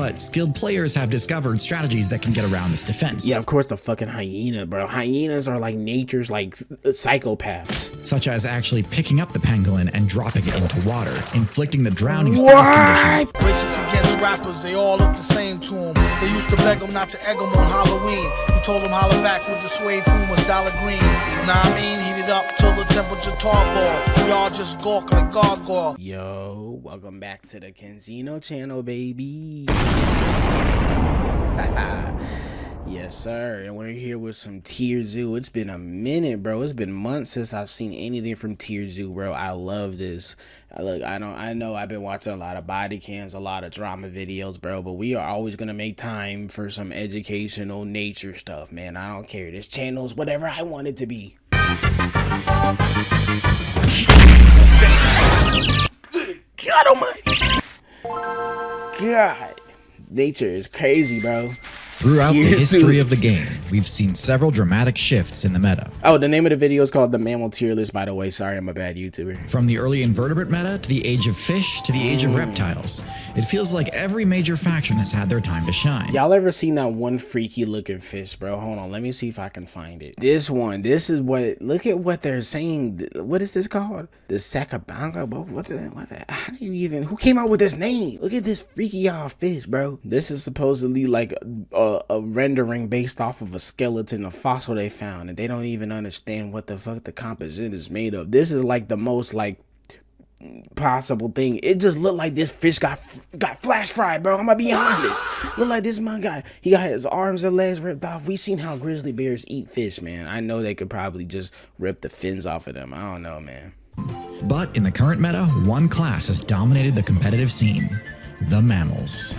but skilled players have discovered strategies that can get around this defense. Yeah, of course, the fucking hyena, bro. Hyenas are like nature's like psychopaths. Such as actually picking up the pangolin and dropping it into water, inflicting the drowning status condition. Racist against rappers, they all look the same to him. They used to beg him not to egg him on Halloween. He told him holler back with the suede Pumas, dollar green. Nah, I mean, heat it up till the temperature tarball. Y'all just gawk like gargoyle. Yo, welcome back to the Kenzino channel, baby. Yes, sir. And we're here with some Tier Zoo. It's been a minute, bro. It's been months since I've seen anything from Tier Zoo, bro. I love this. Look, I know I've been watching a lot of body cams, a lot of drama videos, bro, but we are always going to make time for some educational nature stuff, man. I don't care. This channel is whatever I want it to be. Good God almighty. God. Nature is crazy, bro. Throughout the history of the game, we've seen several dramatic shifts in the meta. Oh, the name of the video is called the Mammal Tier List, by the way. Sorry, I'm a bad YouTuber. From the early invertebrate meta to the age of fish to the age of reptiles, it feels like every major faction has had their time to shine. Y'all ever seen that one freaky looking fish, bro? Hold on, let me see if I can find it. This one, this is what, look at what they're saying. What is this called? The Sakabanga, bro? What the, how do you even, who came out with this name? Look at this freaky y'all fish, bro. This is supposedly like a rendering based off of a skeleton, a fossil they found, and they don't even understand what the fuck the composition is made of. This is like the most like possible thing. It just looked like this fish got flash fried, bro. I'm gonna be honest. Look like this man guy. He got his arms and legs ripped off. We seen how grizzly bears eat fish, man. I know they could probably just rip the fins off of them. I don't know, man. But in the current meta, one class has dominated the competitive scene: the mammals.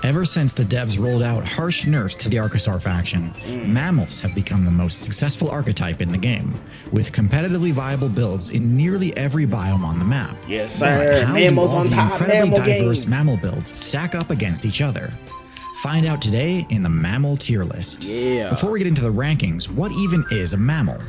Ever since the devs rolled out harsh nerfs to the Archosaur faction, mammals have become the most successful archetype in the game, with competitively viable builds in nearly every biome on the map. Yes, sir. But how Mammals do all on the top, incredibly mammal diverse game. mammal builds stack up against each other? Find out today in the Mammal Tier List. Yeah. Before we get into the rankings, what even is a mammal?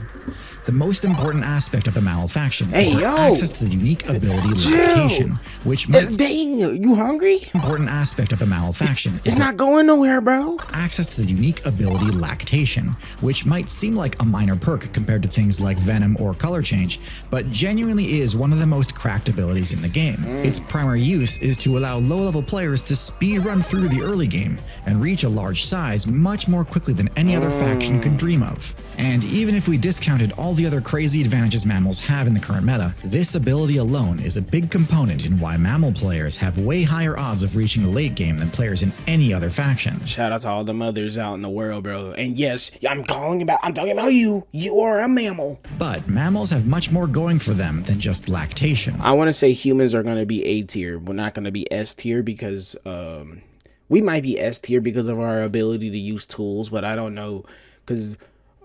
The most important aspect of the mammal faction is their access to the unique ability lactation, which might dang, you hungry? important aspect of the mammal faction is It's not going nowhere, bro. access to the unique ability lactation, which might seem like a minor perk compared to things like venom or color change, but genuinely is one of the most cracked abilities in the game. Its primary use is to allow low-level players to speed run through the early game and reach a large size much more quickly than any other faction could dream of. And even if we discounted all the other crazy advantages mammals have in the current meta, this ability alone is a big component in why mammal players have way higher odds of reaching the late game than players in any other faction. Shout out to all the mothers out in the world, bro. And yes, I'm talking about you. You are a mammal. But mammals have much more going for them than just lactation. I want to say humans are going to be A tier. We're not going to be S tier because we might be S tier because of our ability to use tools, but I don't know, because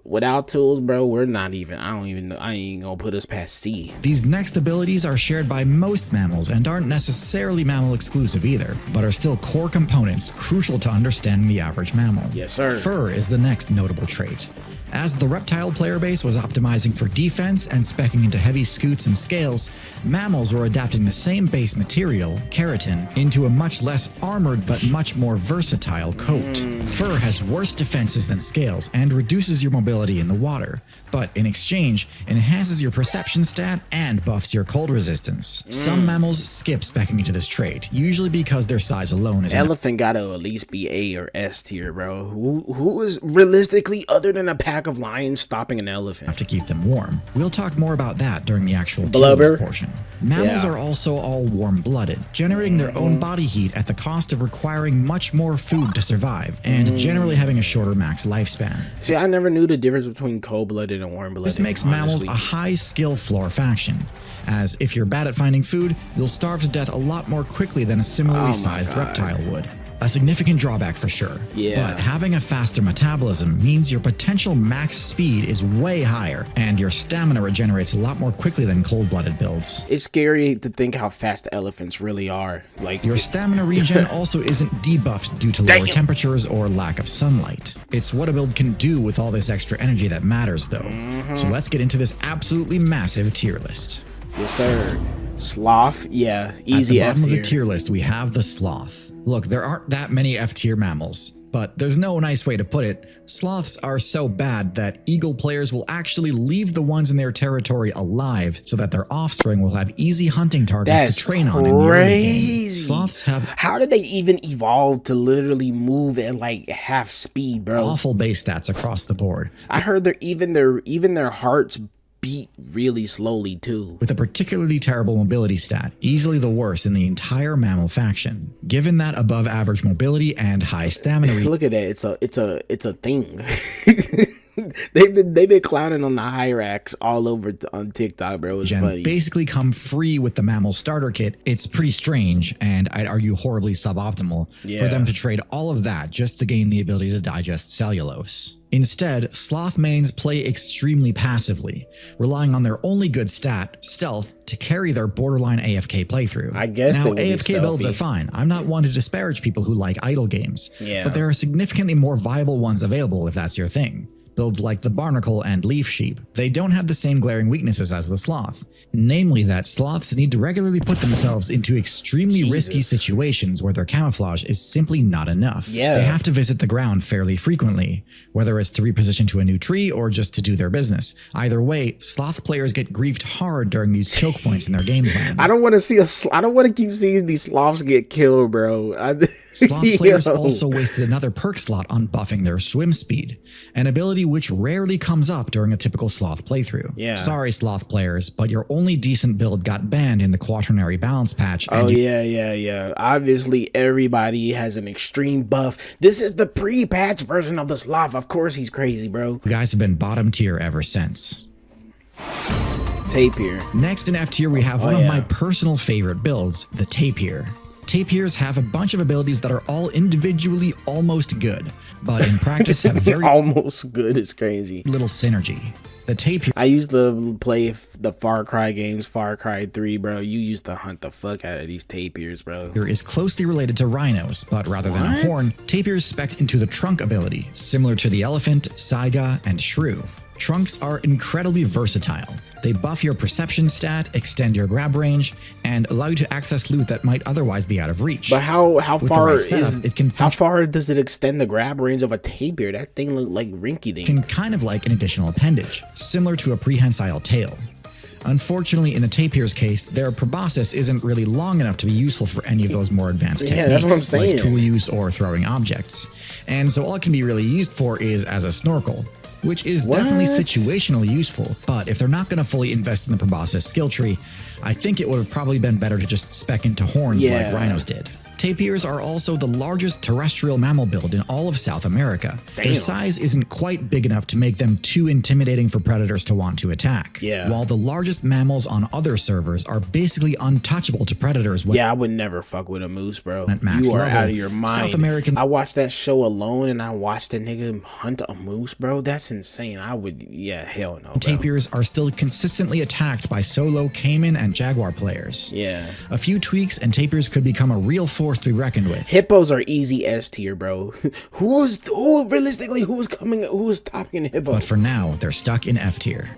without tools, bro, we're not even, I ain't gonna put us past C. These next abilities are shared by most mammals and aren't necessarily mammal exclusive either, but are still core components crucial to understanding the average mammal. Yes, sir. Fur is the next notable trait. As the reptile player base was optimizing for defense and speccing into heavy scutes and scales, mammals were adapting the same base material, keratin, into a much less armored but much more versatile coat. Fur has worse defenses than scales and reduces your mobility in the water, but in exchange, enhances your perception stat and buffs your cold resistance. Some mammals skip speccing into this trait, usually because their size alone is enough. Elephant gotta at least be A or S tier, bro. Who is realistically, other than a pack of lions, stopping an elephant To keep them warm. We'll talk more about that during the actual tier Blubber. list portion. Mammals are also all warm-blooded, generating their own body heat at the cost of requiring much more food to survive, and generally having a shorter max lifespan. See, I never knew the difference between cold-blooded and warm-blooded. This makes mammals a high skill floor faction, as if you're bad at finding food, you'll starve to death a lot more quickly than a similarly sized reptile would. A significant drawback for sure. Yeah. But having a faster metabolism means your potential max speed is way higher, and your stamina regenerates a lot more quickly than cold-blooded builds. It's scary to think how fast elephants really are. Like, Your stamina regen also isn't debuffed due to lower temperatures or lack of sunlight. It's what a build can do with all this extra energy that matters though. So let's get into this absolutely massive tier list. Yes, sir. Sloth, yeah, easy At the bottom F of the tier. tier list, we have the sloth. Look, there aren't that many F-tier mammals, but there's no nice way to put it. Sloths are so bad that eagle players will actually leave the ones in their territory alive so that their offspring will have easy hunting targets to train on in the early game. Sloths have How did they even evolve to literally move at like half speed, bro? awful base stats across the board. I heard their hearts beat really slowly too. With a particularly terrible mobility stat, easily the worst in the entire mammal faction. Given that above average mobility and high stamina. Look at that, it's a thing. they've been clowning on the Hyrax all over on TikTok, bro. It's funny. Basically come free with the mammal starter kit. It's pretty strange, and I'd argue horribly suboptimal for them to trade all of that just to gain the ability to digest cellulose. Instead, sloth mains play extremely passively, relying on their only good stat, stealth, to carry their borderline AFK playthrough. I guess now, AFK builds are fine. I'm not one to disparage people who like idle games, but there are significantly more viable ones available if that's your thing. Builds like the barnacle and leaf sheep. They don't have the same glaring weaknesses as the sloth, namely that sloths need to regularly put themselves into extremely risky situations where their camouflage is simply not enough. They have to visit the ground fairly frequently, whether it's to reposition to a new tree or just to do their business. Either way, sloth players get griefed hard during these choke points in their game plan. I don't want to keep seeing these sloths get killed, bro. Sloth players also wasted another perk slot on buffing their swim speed, an ability which rarely comes up during a typical sloth playthrough. Sorry, sloth players, but your only decent build got banned in the quaternary balance patch. And obviously, everybody has an extreme buff. This is the pre-patch version of the sloth. Of course, he's crazy, bro. You guys have been bottom tier ever since. Tapir. Next in F tier, we have one of my personal favorite builds, the Tapir. Tapirs have a bunch of abilities that are all individually almost good, but in practice have very almost good is crazy. Little synergy. The tapir. I used to play the Far Cry games, Far Cry 3, bro. You used to hunt the fuck out of these tapirs, bro. Is closely related to rhinos, but rather than a horn, tapirs spec into the trunk ability, similar to the elephant, saiga, and shrew. Trunks are incredibly versatile. They buff your perception stat, extend your grab range, and allow you to access loot that might otherwise be out of reach. But how far does it extend the grab range of a tapir? That thing look like rinky dink. Can kind of like an additional appendage, similar to a prehensile tail. Unfortunately, in the tapir's case, their proboscis isn't really long enough to be useful for any of those more advanced techniques, like tool use or throwing objects. And so all it can be really used for is as a snorkel, which is definitely situationally useful, but if they're not going to fully invest in the proboscis skill tree, I think it would have probably been better to just spec into horns like rhinos did. Tapirs are also the largest terrestrial mammal build in all of South America. Their size isn't quite big enough to make them too intimidating for predators to want to attack. While the largest mammals on other servers are basically untouchable to predators. I would never fuck with a moose, bro. At max you are level, out of your mind. South American. I watched that show alone and I watched a nigga hunt a moose, bro. That's insane. I would, hell no, bro. Tapirs are still consistently attacked by solo caiman and jaguar players. A few tweaks and tapirs could become a real force to be reckoned with. Hippos are easy S tier, bro. Who was topping hippos? But for now, they're stuck in F tier.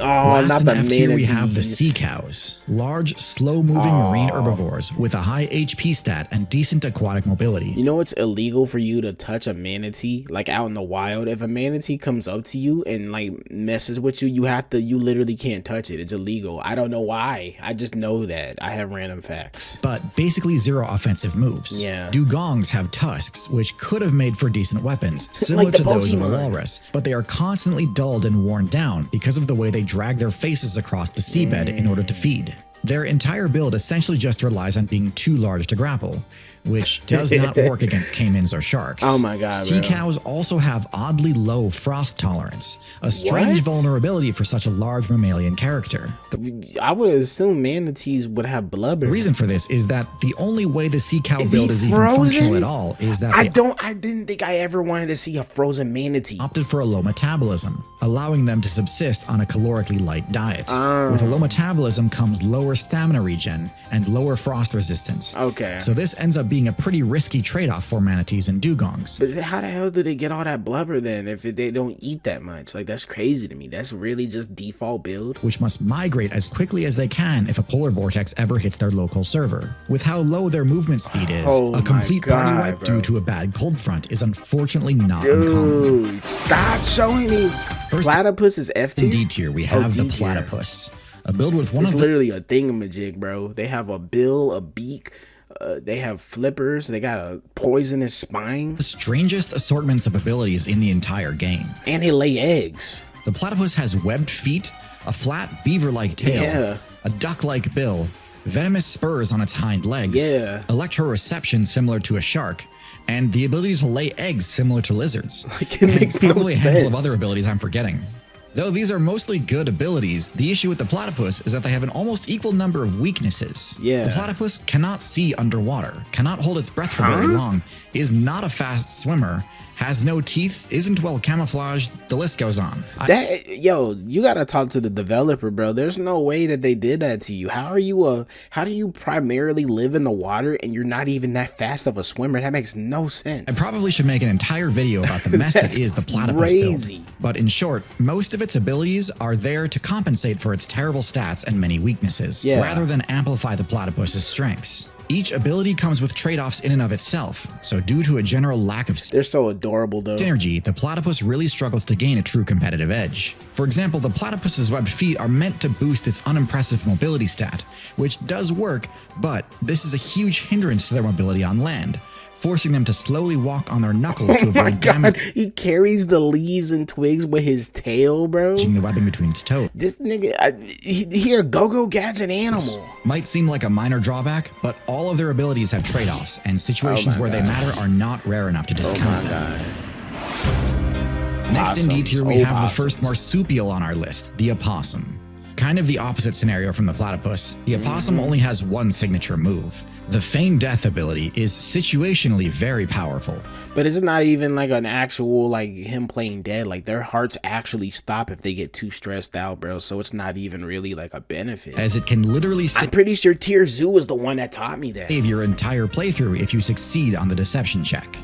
Last not in the F tier, we have the sea cows, large, slow-moving marine herbivores with a high HP stat and decent aquatic mobility. You know it's illegal for you to touch a manatee, like out in the wild. If a manatee comes up to you and like messes with you, you literally can't touch it. It's illegal. I don't know why. I just know that. I have random facts. But basically zero offensive moves. Dugongs have tusks, which could have made for decent weapons, similar to those of a walrus, but they are constantly dulled and worn down because of the way they drag their faces across the seabed in order to feed. Their entire build essentially just relies on being too large to grapple, which does not work against caimans or sharks. Oh my god, Sea cows also have oddly low frost tolerance, a strange vulnerability for such a large mammalian character. I would assume manatees would have blubber. The reason for this is that the only way the sea cow build is even functional at all is that I didn't think I ever wanted to see a frozen manatee. Opted for a low metabolism, allowing them to subsist on a calorically light diet. With a low metabolism comes lower stamina regen and lower frost resistance. Okay. So this ends up being a pretty risky trade-off for manatees and dugongs. But how the hell do they get all that blubber then if they don't eat that much? Like, that's crazy to me. That's really just default build. Which must migrate as quickly as they can if a polar vortex ever hits their local server. With how low their movement speed is, a complete party wipe due to a bad cold front is unfortunately not uncommon. Dude, stop showing me. Platypus is F tier? In D tier, we have the platypus. A build with one it's of the literally a thingamajig, bro. They have a bill, a beak, they have flippers, they got a poisonous spine. Strangest assortments of abilities in the entire game. And they lay eggs. The platypus has webbed feet, a flat beaver-like tail, a duck-like bill, venomous spurs on its hind legs, electroreception similar to a shark, and the ability to lay eggs similar to lizards. Like, it makes no probably a sense. handful of other abilities I'm forgetting. Though these are mostly good abilities, the issue with the platypus is that they have an almost equal number of weaknesses. The platypus cannot see underwater, cannot hold its breath for very long, is not a fast swimmer, has no teeth, isn't well camouflaged, the list goes on. Yo, you gotta talk to the developer, bro. There's no way that they did that to you. How do you primarily live in the water and you're not even that fast of a swimmer? That makes no sense. I probably should make an entire video about the mess that is the platypus build. But in short, most of its abilities are there to compensate for its terrible stats and many weaknesses, rather than amplify the platypus's strengths. Each ability comes with trade-offs in and of itself, so due to a general lack of they're so adorable though. synergy, the platypus really struggles to gain a true competitive edge. For example, the platypus's webbed feet are meant to boost its unimpressive mobility stat, which does work, but this is a huge hindrance to their mobility on land, forcing them to slowly walk on their knuckles to avoid damage. He carries the leaves and twigs with his tail, bro. The webbing between its toes. This nigga, he a go-go gadget animal. Might seem like a minor drawback, but all of their abilities have trade-offs, and situations where they matter are not rare enough to discount them. Next in D tier, we have the first marsupial on our list, the opossum. Kind of the opposite scenario from the platypus, the opossum only has one signature move. The Feign Death ability is situationally very powerful. But it's not even like an actual, like, him playing dead. Like, their hearts actually stop if they get too stressed out, bro. So it's not even really like a benefit. As it can literally I'm pretty sure Tier Zoo is the one that taught me that. Save your entire playthrough if you succeed on the deception check.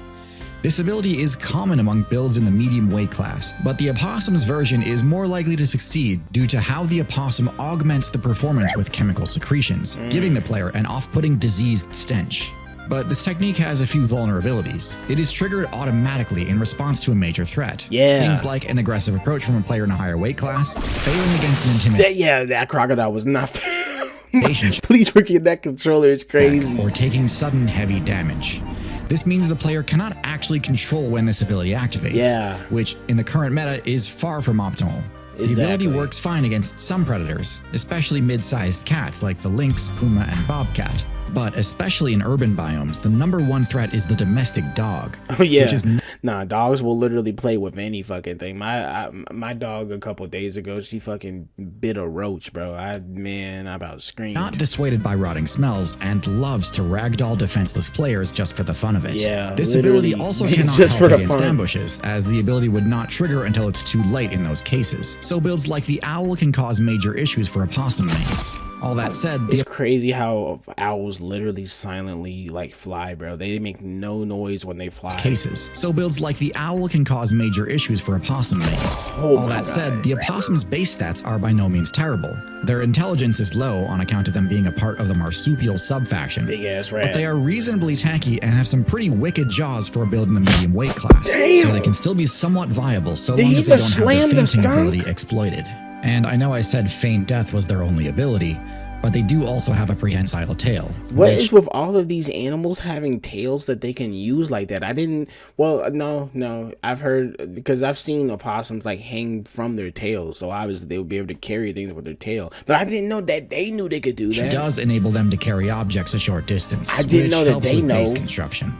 This ability is common among builds in the medium weight class, but the opossum's version is more likely to succeed due to how the opossum augments the performance with chemical secretions, giving the player an off-putting diseased stench. But this technique has a few vulnerabilities. It is triggered automatically in response to a major threat. Things like an aggressive approach from a player in a higher weight class, failing against an intimidation. That crocodile was not Please forget that controller is crazy. Or taking sudden heavy damage. This means the player cannot actually control when this ability activates, which in the current meta is far from optimal. The ability works fine against some predators, especially mid-sized cats like the lynx, puma, and bobcat. But especially in urban biomes, the #1 threat is the domestic dog. Oh yeah, which is nah, dogs will literally play with any fucking thing. My dog a couple days ago, she fucking bit a roach, bro. I about screamed. Not dissuaded by rotting smells and loves to ragdoll defenseless players just for the fun of it. This ability also cannot help against ambushes, as the ability would not trigger until it's too late in those cases. So builds like the owl can cause major issues for opossum mains. All that said, it's crazy how owls literally silently like fly, bro. They make no noise when they fly. So builds like the owl can cause major issues for opossum mains. All that said, the opossum's base stats are by no means terrible. Their intelligence is low on account of them being a part of the marsupial subfaction. Big ass rat. But they are reasonably tanky and have some pretty wicked jaws for a build in the medium weight class. So they can still be somewhat viable so long as they don't have their fainting ability exploited. And I know I said Feign Death was their only ability, but they do also have a prehensile tail. What is with all of these animals having tails that they can use like that? No, I've heard, because I've seen opossums like hang from their tails, so obviously they would be able to carry things with their tail. But I didn't know that they knew they could do that. It does enable them to carry objects a short distance. I didn't know that they know. Base construction.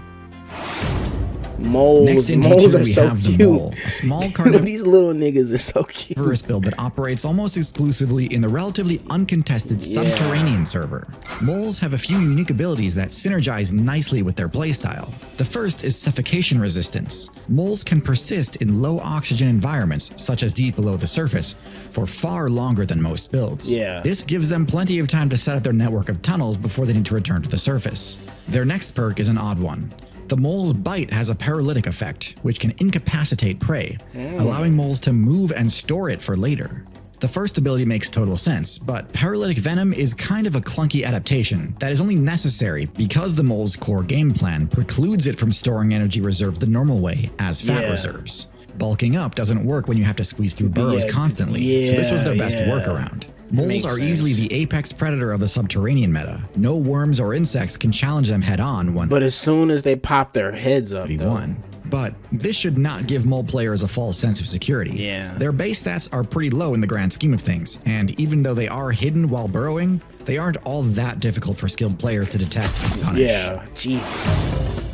Moles. Next in Moles D2 are we so have cute. the mole, a small carnivorous These little niggas are so cute. build that operates almost exclusively in the relatively uncontested subterranean server. Moles have a few unique abilities that synergize nicely with their playstyle. The first is suffocation resistance. Moles can persist in low oxygen environments, such as deep below the surface, for far longer than most builds. This gives them plenty of time to set up their network of tunnels before they need to return to the surface. Their next perk is an odd one. The mole's bite has a paralytic effect, which can incapacitate prey, allowing moles to move and store it for later. The first ability makes total sense, but paralytic venom is kind of a clunky adaptation that is only necessary because the mole's core game plan precludes it from storing energy reserve the normal way as fat reserves. Bulking up doesn't work when you have to squeeze through burrows constantly, so this was their best workaround. Moles are easily the apex predator of the subterranean meta. No worms or insects can challenge them head-on when But as soon as they pop their heads up, though. But this should not give mole players a false sense of security. Their base stats are pretty low in the grand scheme of things, and even though they are hidden while burrowing, they aren't all that difficult for skilled players to detect and punish. Jesus.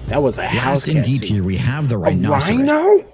That was a house Last in D tier, we have the rhinoceros. Rhino?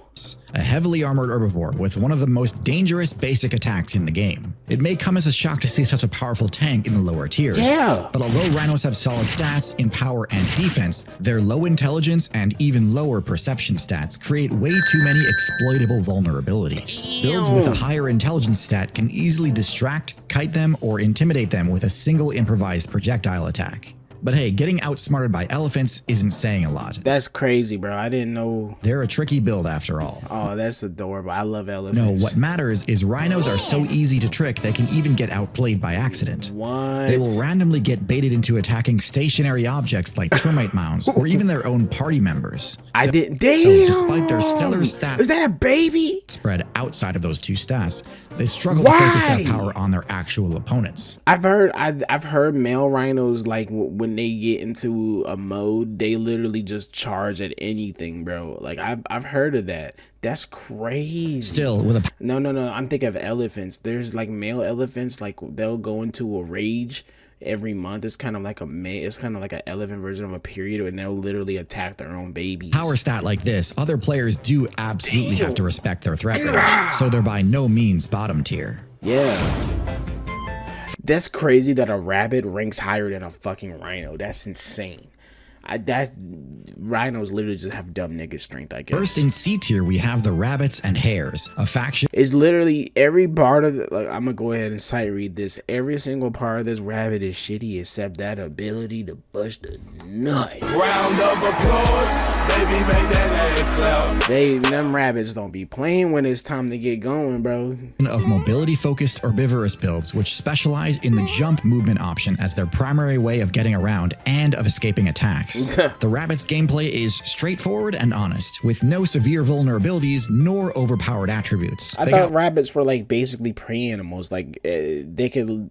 A heavily armored herbivore with one of the most dangerous basic attacks in the game. It may come as a shock to see such a powerful tank in the lower tiers, but although rhinos have solid stats in power and defense, their low intelligence and even lower perception stats create way too many exploitable vulnerabilities. Builds with a higher intelligence stat can easily distract, kite them, or intimidate them with a single improvised projectile attack. But hey, getting outsmarted by elephants isn't saying a lot. That's crazy, bro. I didn't know. They're a tricky build after all. Oh, that's adorable. I love elephants. No, what matters is rhinos are so easy to trick they can even get outplayed by accident. They will randomly get baited into attacking stationary objects like termite mounds or even their own party members. I didn't. So despite their stellar stats, is that a baby? Spread outside of those two stats, they struggle to focus that power on their actual opponents. I've heard male rhinos, like when they get into a mode, they literally just charge at anything, bro. Like I've heard of that. That's crazy. Still with a no. I'm thinking of elephants. There's like male elephants, like they'll go into a rage every month. It's kind of like an elephant version of a period, and they'll literally attack their own babies. Power stat like this, other players do absolutely have to respect their threat range, so they're by no means bottom tier. That's crazy that a rabbit ranks higher than a fucking rhino. That's insane. Rhinos literally just have dumb nigga strength, I guess. First in C tier, we have the rabbits and hares, a faction. It's literally every part of like, I'm gonna go ahead and sight read this. Every single part of this rabbit is shitty except that ability to bust a nut. Round of applause, baby, make that ass clap. Them rabbits don't be playing when it's time to get going, bro. Of mobility-focused herbivorous builds, which specialize in the jump movement option as their primary way of getting around and of escaping attacks. The rabbit's gameplay is straightforward and honest, with no severe vulnerabilities nor overpowered attributes. I thought rabbits were like basically prey animals. Like they could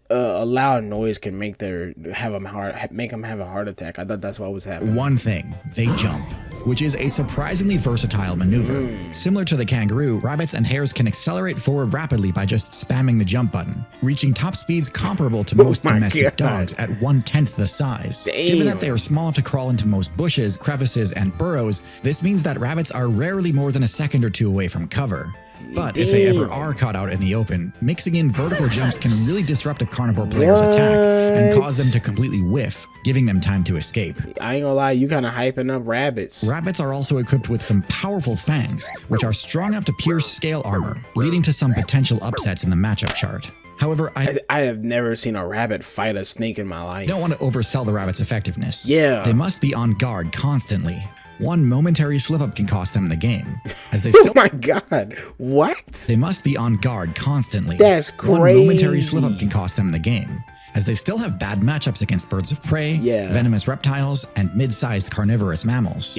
a loud noise can make them have a heart attack. I thought that's what was happening. One thing, they jump, which is a surprisingly versatile maneuver. Similar to the kangaroo, rabbits and hares can accelerate forward rapidly by just spamming the jump button, reaching top speeds comparable to most domestic dogs at 1/10 the size. Given that they are small enough to crawl into most bushes, crevices, and burrows, this means that rabbits are rarely more than a second or two away from cover. But if they ever are caught out in the open, mixing in vertical jumps can really disrupt a carnivore player's attack and cause them to completely whiff, giving them time to escape. I ain't gonna lie, you kind of hyping up rabbits. Rabbits are also equipped with some powerful fangs, which are strong enough to pierce scale armor, leading to some potential upsets in the matchup chart. However, I have never seen a rabbit fight a snake in my life. I don't want to oversell the rabbit's effectiveness. They must be on guard constantly. One momentary slip-up can cost them the game, as they still— Oh my god, what? They must be on guard constantly. That's crazy. One momentary slip-up can cost them the game, as they still have bad matchups against birds of prey, venomous reptiles, and mid-sized carnivorous mammals.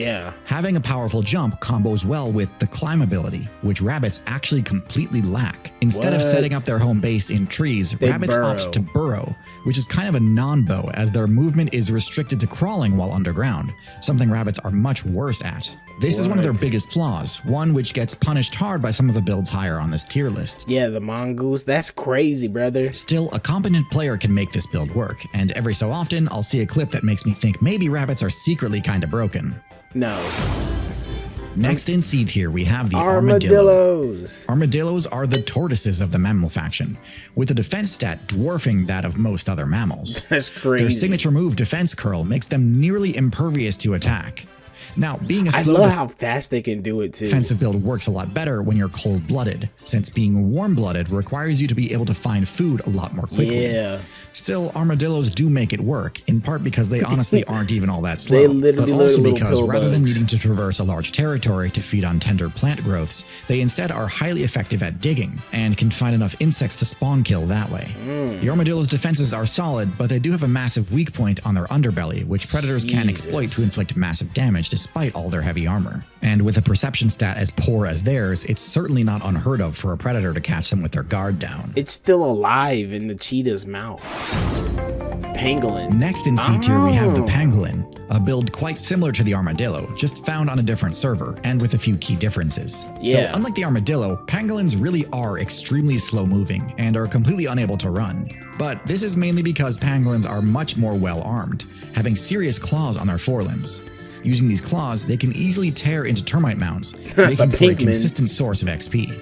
Having a powerful jump combos well with the climb ability, which rabbits actually completely lack. Instead of setting up their home base in trees, rabbits opt to burrow, which is kind of a non-bow as their movement is restricted to crawling while underground, something rabbits are much worse at. This is one of their biggest flaws, one which gets punished hard by some of the builds higher on this tier list. The mongoose, that's crazy, brother. Still, a competent player can make this build work, and every so often I'll see a clip that makes me think maybe rabbits are secretly kinda broken. No. Next in C tier, we have the armadillo. Armadillos. Armadillos are the tortoises of the mammal faction, with a defense stat dwarfing that of most other mammals. That's crazy. Their signature move, Defense Curl, makes them nearly impervious to attack. Now, being a I slow love how fast they can do it too. defensive build works a lot better when you're cold-blooded, since being warm-blooded requires you to be able to find food a lot more quickly. Yeah. Still, armadillos do make it work, in part because they honestly aren't even all that slow, They literally but also look like because little rather than bugs. needing to traverse a large territory to feed on tender plant growths, they instead are highly effective at digging and can find enough insects to spawn kill that way. The armadillo's defenses are solid, but they do have a massive weak point on their underbelly, which predators can exploit to inflict massive damage despite all their heavy armor. And with a perception stat as poor as theirs, it's certainly not unheard of for a predator to catch them with their guard down. It's still alive in the cheetah's mouth. Pangolin. Next in C tier, we have the pangolin, a build quite similar to the armadillo, just found on a different server, and with a few key differences. Yeah. So unlike the armadillo, pangolins really are extremely slow moving and are completely unable to run. But this is mainly because pangolins are much more well armed, having serious claws on their forelimbs. Using these claws, they can easily tear into termite mounds, making for a Pinkman. consistent source of XP.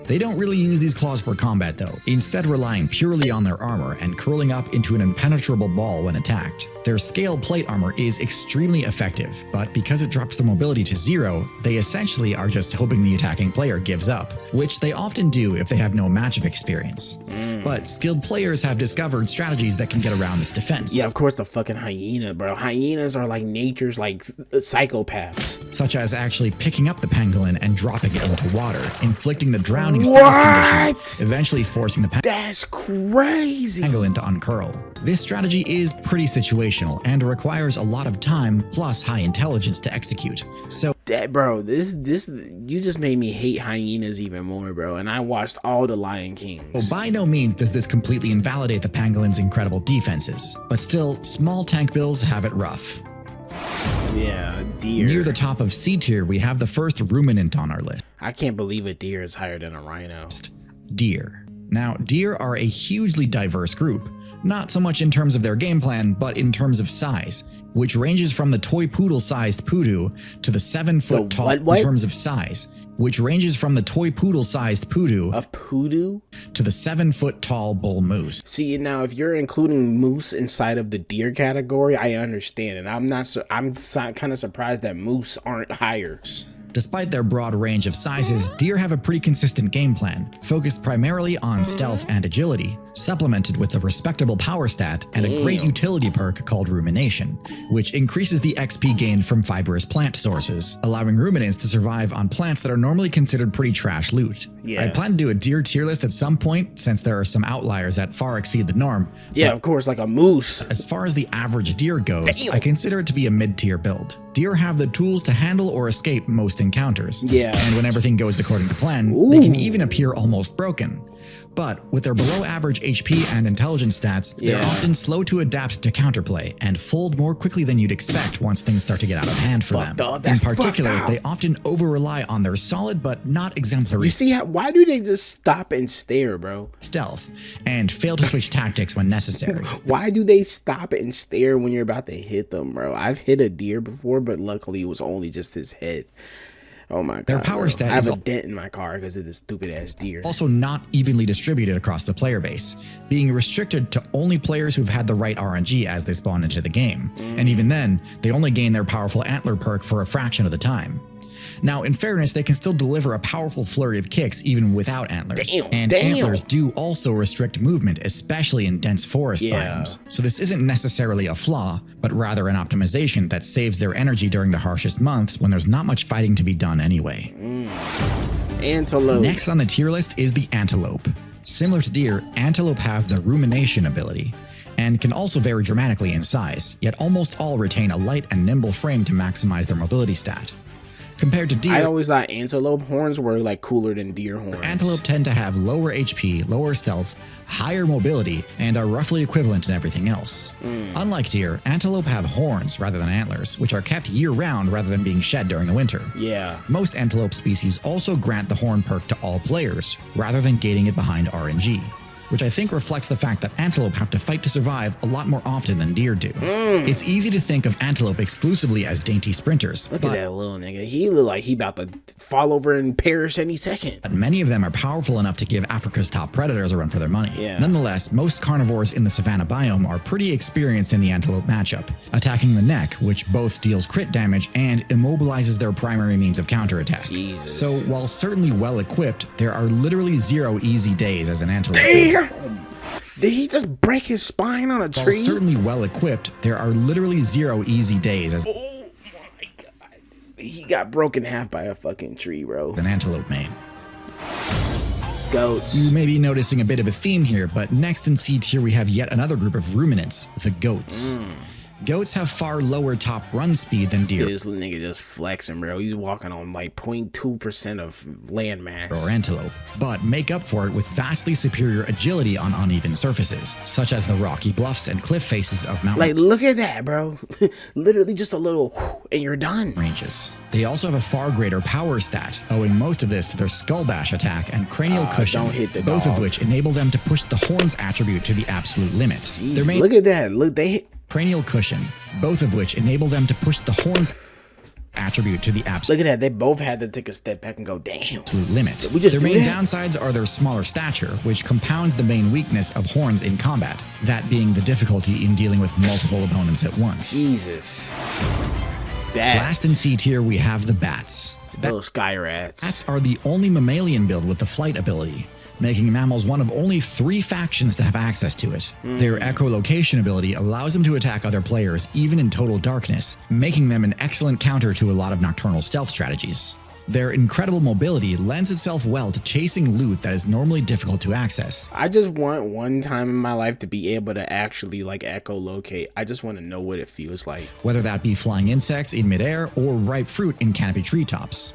They don't really use these claws for combat though, instead relying purely on their armor and curling up into an impenetrable ball when attacked. Their scale plate armor is extremely effective, but because it drops their mobility to 0, they essentially are just hoping the attacking player gives up, which they often do if they have no matchup experience. But skilled players have discovered strategies that can get around this defense. Yeah, of course, the fucking hyena, bro. Hyenas are like nature's like psychopaths. Such as actually picking up the pangolin and dropping it into water, inflicting the drowning status condition, eventually forcing the That's crazy. pangolin to uncurl. This strategy is pretty situational and requires a lot of time plus high intelligence to execute. So That, bro, this you just made me hate hyenas even more, bro. And I watched all the Lion Kings. by no means does this completely invalidate the pangolin's incredible defenses, but still, small tank bills have it rough. Yeah, deer. Near the top of C tier, we have the first ruminant on our list. I can't believe a deer is higher than a rhino. Deer. Now, deer are a hugely diverse group, not so much in terms of their game plan, but in terms of size, which ranges from the toy poodle-sized poodoo to the 7-foot tall what? in terms of size, which ranges from the toy poodle-sized poodoo A poodoo? to the 7-foot tall bull moose. See, now if you're including moose inside of the deer category, I understand, and I'm kind of surprised that moose aren't higher. Despite their broad range of sizes, deer have a pretty consistent game plan, focused primarily on stealth and agility, supplemented with a respectable power stat and a great utility perk called rumination, which increases the XP gained from fibrous plant sources, allowing ruminants to survive on plants that are normally considered pretty trash loot. Yeah. I plan to do a deer tier list at some point, since there are some outliers that far exceed the norm. Yeah, of course, like a moose. As far as the average deer goes, Damn. I consider it to be a mid-tier build. Deer have the tools to handle or escape most encounters. Yeah. And when everything goes according to plan, they can even appear almost broken. But with their below average HP and intelligence stats, they're Yeah. often slow to adapt to counterplay and fold more quickly than you'd expect once things start to get out of hand for them. up. In That's particular, fucked up. they often over-rely on their solid but not exemplary You see, why do they just stop and stare, bro? stealth and fail to switch tactics when necessary. Why do they stop and stare when you're about to hit them, bro? I've hit a deer before, but luckily it was only just his head. Oh my god. Their power bro. stat I have is a dent in my car because of this stupid ass deer. Also not evenly distributed across the player base, being restricted to only players who've had the right RNG as they spawn into the game. And even then, they only gain their powerful antler perk for a fraction of the time. Now, in fairness, they can still deliver a powerful flurry of kicks even without antlers. And antlers do also restrict movement, especially in dense forest biomes. So this isn't necessarily a flaw, but rather an optimization that saves their energy during the harshest months when there's not much fighting to be done anyway. Antelope. Next on the tier list is the antelope. Similar to deer, antelope have the rumination ability, and can also vary dramatically in size, yet almost all retain a light and nimble frame to maximize their mobility stat. Compared to deer, I always thought antelope horns were like cooler than deer horns. antelope tend to have lower HP, lower stealth, higher mobility, and are roughly equivalent in everything else. Unlike deer, antelope have horns rather than antlers, which are kept year-round rather than being shed during the winter. Yeah. Most antelope species also grant the horn perk to all players, rather than gating it behind RNG. which I think reflects the fact that antelope have to fight to survive a lot more often than deer do. It's easy to think of antelope exclusively as dainty sprinters. Look at that little nigga. He look like he about to fall over and perish any second. But many of them are powerful enough to give Africa's top predators a run for their money. Yeah. Nonetheless, most carnivores in the savanna biome are pretty experienced in the antelope matchup, attacking the neck, which both deals crit damage and immobilizes their primary means of counterattack. Jesus. So while certainly well equipped, there are literally 0 easy days as an antelope. Damn! Did he just break his spine on a tree? While certainly well equipped, there are literally 0 easy days as Oh my god. He got broken in half by a fucking tree, bro. an antelope main. Goats. You may be noticing a bit of a theme here, but next in C tier we have yet another group of ruminants, the goats. Goats have far lower top run speed than deer This nigga just flexing, bro. He's walking on like 0.2% of land mass. or antelope, but make up for it with vastly superior agility on uneven surfaces, such as the rocky bluffs and cliff faces of mountain Like, look at that, bro. Literally just a little whoo, and you're done. ranges. They also have a far greater power stat, owing most of this to their skull bash attack and cranial cushion, don't hit the both dog. of which enable them to push the horns attribute to the absolute limit. Their main Look at that. Look, they hit. cranial cushion, both of which enable them to push the horns attribute to the absolute Look at that. They both had to take a step back and go, damn. limit. we just Their do main that? downsides are their smaller stature, which compounds the main weakness of horns in combat, that being the difficulty in dealing with multiple opponents at once. Jesus. Last in C tier, we have the bats. Those sky rats. Bats are the only mammalian build with the flight ability, making mammals one of only 3 factions to have access to it. Their echolocation ability allows them to attack other players even in total darkness, making them an excellent counter to a lot of nocturnal stealth strategies. Their incredible mobility lends itself well to chasing loot that is normally difficult to access. I just want one time in my life to be able to actually like echolocate. I just want to know what it feels like. Whether that be flying insects in midair or ripe fruit in canopy treetops.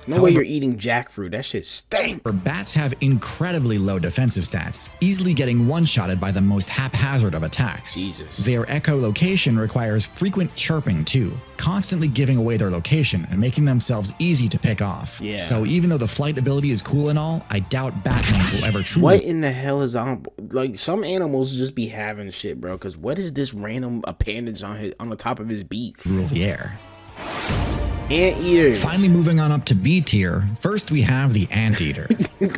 No way you're eating jackfruit. That shit stink. Bats have incredibly low defensive stats, easily getting one-shotted by the most haphazard of attacks. Jesus. Their echolocation requires frequent chirping too, constantly giving away their location and making themselves easy to pick off. Yeah. So even though the flight ability is cool and all, I doubt Batmans will ever truly What in the hell is on? Like, some animals just be having shit, bro. Because what is this random appendage on the top of his beak? rule the air. Anteaters. Finally moving on up to B tier, first we have the anteater.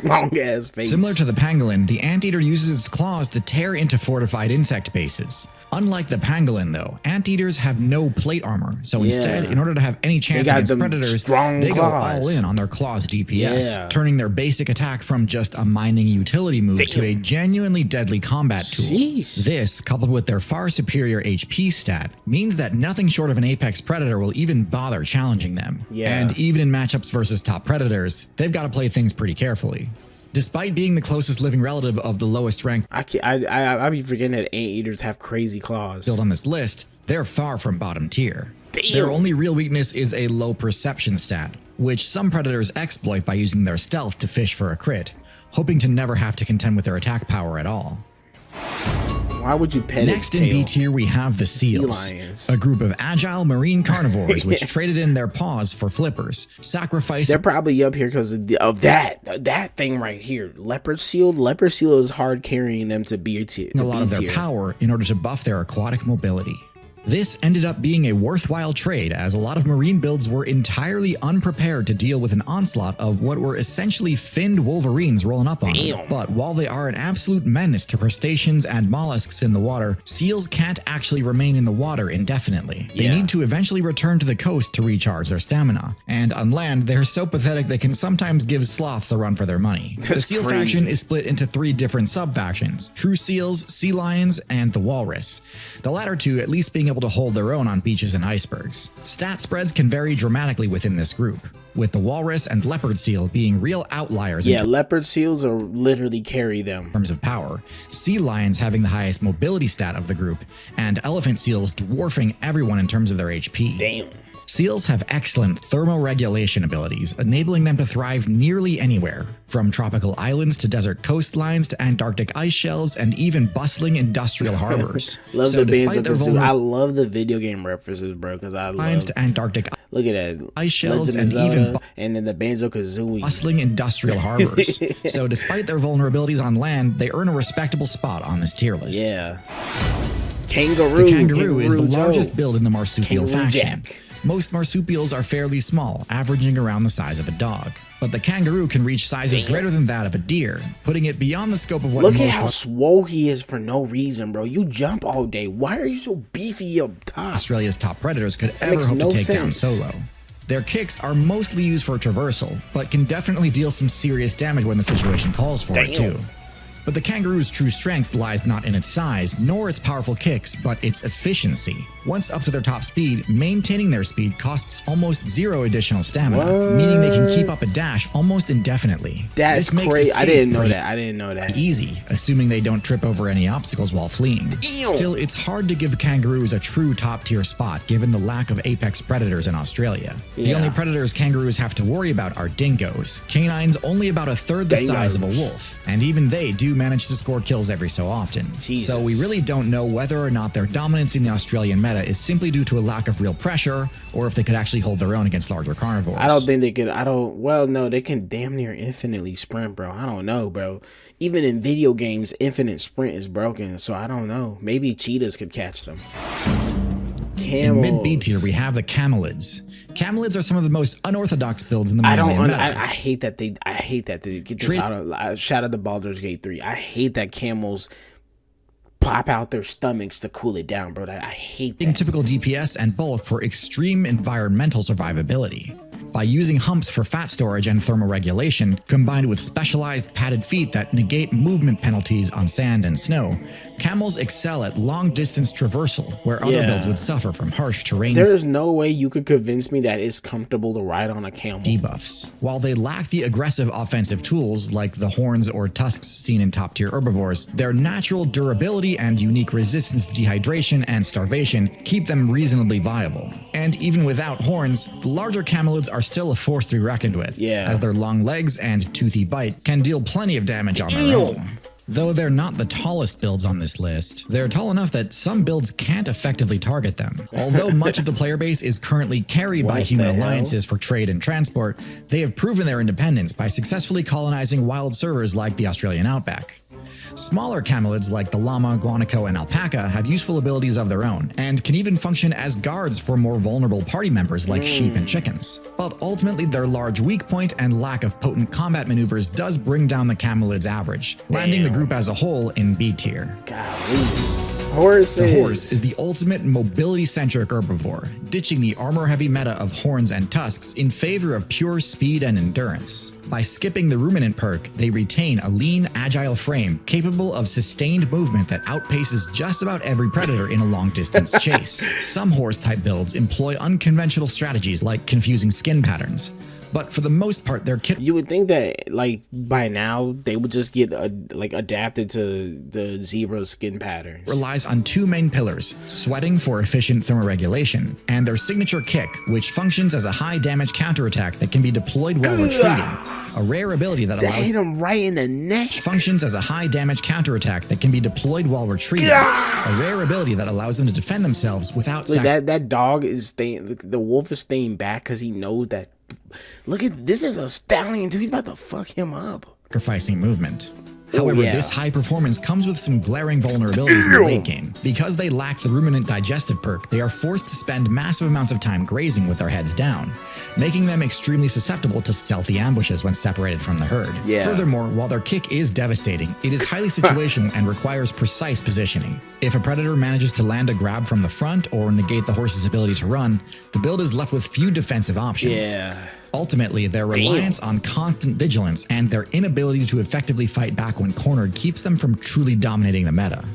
Long ass face. Similar to the pangolin, the anteater uses its claws to tear into fortified insect bases. Unlike the pangolin, though, anteaters have no plate armor, so instead, in order to have any chance got against them predators, strong they claws. go all in on their claws DPS, Yeah. turning their basic attack from just a mining utility move to a genuinely deadly combat tool. Jeez. This, coupled with their far superior HP stat, means that nothing short of an apex predator will even bother challenging them. Yeah. And even in matchups versus top predators, they've got to play things pretty carefully. Despite being the closest living relative of the lowest ranked I be forgetting that anteaters have crazy claws. build on this list, they're far from bottom tier. Damn. Their only real weakness is a low perception stat, which some predators exploit by using their stealth to fish for a crit, hoping to never have to contend with their attack power at all. Why would you pet Next its in B tail? tier, we have the seals, lions. a group of agile marine carnivores which traded in their paws for flippers, sacrificing They're probably up here because of that thing right here. Leopard seal. Leopard seal is hard carrying them to B tier. a lot of their power in order to buff their aquatic mobility. This ended up being a worthwhile trade, as a lot of marine builds were entirely unprepared to deal with an onslaught of what were essentially finned wolverines rolling up on them. Damn. But while they are an absolute menace to crustaceans and mollusks in the water, seals can't actually remain in the water indefinitely. They Yeah. need to eventually return to the coast to recharge their stamina. And on land, they're so pathetic they can sometimes give sloths a run for their money. The That's seal crazy. faction is split into 3 different sub-factions: true seals, sea lions, and the walrus. The latter two at least being able to hold their own on beaches and icebergs. Stat spreads can vary dramatically within this group, with the walrus and leopard seal being real outliers Yeah, in leopard seals are literally carry them. terms of power, sea lions having the highest mobility stat of the group, and elephant seals dwarfing everyone in terms of their HP. Damn. Seals have excellent thermoregulation abilities, enabling them to thrive nearly anywhere, from tropical islands to desert coastlines to Antarctic ice shelves and even bustling industrial harbors. Love So the despite bands their of vulnerability I love the video game references, bro, because I love to Antarctic Look at that. ice shells, Legend and of even Zelda, and then the Banjo-Kazooie. bustling industrial harbors. So despite their vulnerabilities on land, they earn a respectable spot on this tier list. Yeah. Kangaroo. The kangaroo is the Joe. largest build in the marsupial Kangaroo faction. Jack. Most marsupials are fairly small, averaging around the size of a dog. But the kangaroo can reach sizes greater than that of a deer, putting it beyond the scope of what Look most at how swole he is for no reason, bro. You jump all day. Why are you so beefy up top? Australia's top predators could ever makes hope no to take down sense. solo. Their kicks are mostly used for traversal, but can definitely deal some serious damage when the situation calls for it too. But the kangaroo's true strength lies not in its size, nor its powerful kicks, but its efficiency. Once up to their top speed, maintaining their speed costs almost 0 additional stamina, meaning they can keep up a dash almost indefinitely. That's this makes crazy. I escape didn't know pretty that. I didn't know that. easy, assuming they don't trip over any obstacles while fleeing. Still, it's hard to give kangaroos a true top-tier spot given the lack of apex predators in Australia. The Yeah. only predators kangaroos have to worry about are dingoes, canines only about a third the size of a Dingoes. wolf, and even they do manage to score kills every so often. Jesus. So we really don't know whether or not their dominance in the Australian meta is simply due to a lack of real pressure, or if they could actually hold their own against larger carnivores. I don't think they could. Well, no, they can damn near infinitely sprint, bro. I don't know, bro. Even in video games, infinite sprint is broken, so I don't know. Maybe cheetahs could catch them. In mid B Camels. tier, we have the camelids. Camelids are some of the most unorthodox builds in the Mammalian meta. I hate that they. I hate that they get this out of. Shout out to Baldur's Gate 3. I hate that camels pop out their stomachs to cool it down, bro. I hate In that. typical DPS and bulk for extreme environmental survivability. By using humps for fat storage and thermoregulation, combined with specialized padded feet that negate movement penalties on sand and snow, camels excel at long-distance traversal, where other Yeah. builds would suffer from harsh terrain There's no way you could convince me that it's comfortable to ride on a camel. debuffs. While they lack the aggressive offensive tools like the horns or tusks seen in top-tier herbivores, their natural durability and unique resistance to dehydration and starvation keep them reasonably viable. And even without horns, the larger camelids are still a force to be reckoned with, as their long legs and toothy bite can deal plenty of damage on their own. Though they're not the tallest builds on this list, they're tall enough that some builds can't effectively target them. Although much of the player base is currently carried by human alliances for trade and transport, they have proven their independence by successfully colonizing wild servers like the Australian outback. Smaller camelids like the llama, guanaco, and alpaca have useful abilities of their own, and can even function as guards for more vulnerable party members like sheep and chickens. But ultimately, their large weak point and lack of potent combat maneuvers does bring down the camelid's average, landing the group as a whole in B tier. Golly. Horses. The horse is the ultimate mobility-centric herbivore, ditching the armor-heavy meta of horns and tusks in favor of pure speed and endurance. By skipping the ruminant perk, they retain a lean, agile frame capable of sustained movement that outpaces just about every predator in a long-distance chase. Some horse-type builds employ unconventional strategies like confusing skin patterns, but for the most part, their kit You would think that, like, by now they would just get adapted to the zebra skin patterns. relies on two main pillars, sweating for efficient thermoregulation, and their signature kick, which functions as a high damage counterattack that can be deployed while retreating. A rare ability that They allows hit him right in the neck. functions as a high damage counterattack that can be deployed while retreating. A rare ability that allows them to defend themselves without Look, that dog is staying. The wolf is staying back because he knows that. Look at this is a stallion too. He's about to fuck him up. sacrificing movement. However, this high performance comes with some glaring vulnerabilities in the late game. Because they lack the ruminant digestive perk, they are forced to spend massive amounts of time grazing with their heads down, making them extremely susceptible to stealthy ambushes when separated from the herd. Furthermore, while their kick is devastating, it is highly situational and requires precise positioning. If a predator manages to land a grab from the front or negate the horse's ability to run, the build is left with few defensive options. Ultimately, their reliance on constant vigilance and their inability to effectively fight back when cornered keeps them from truly dominating the meta.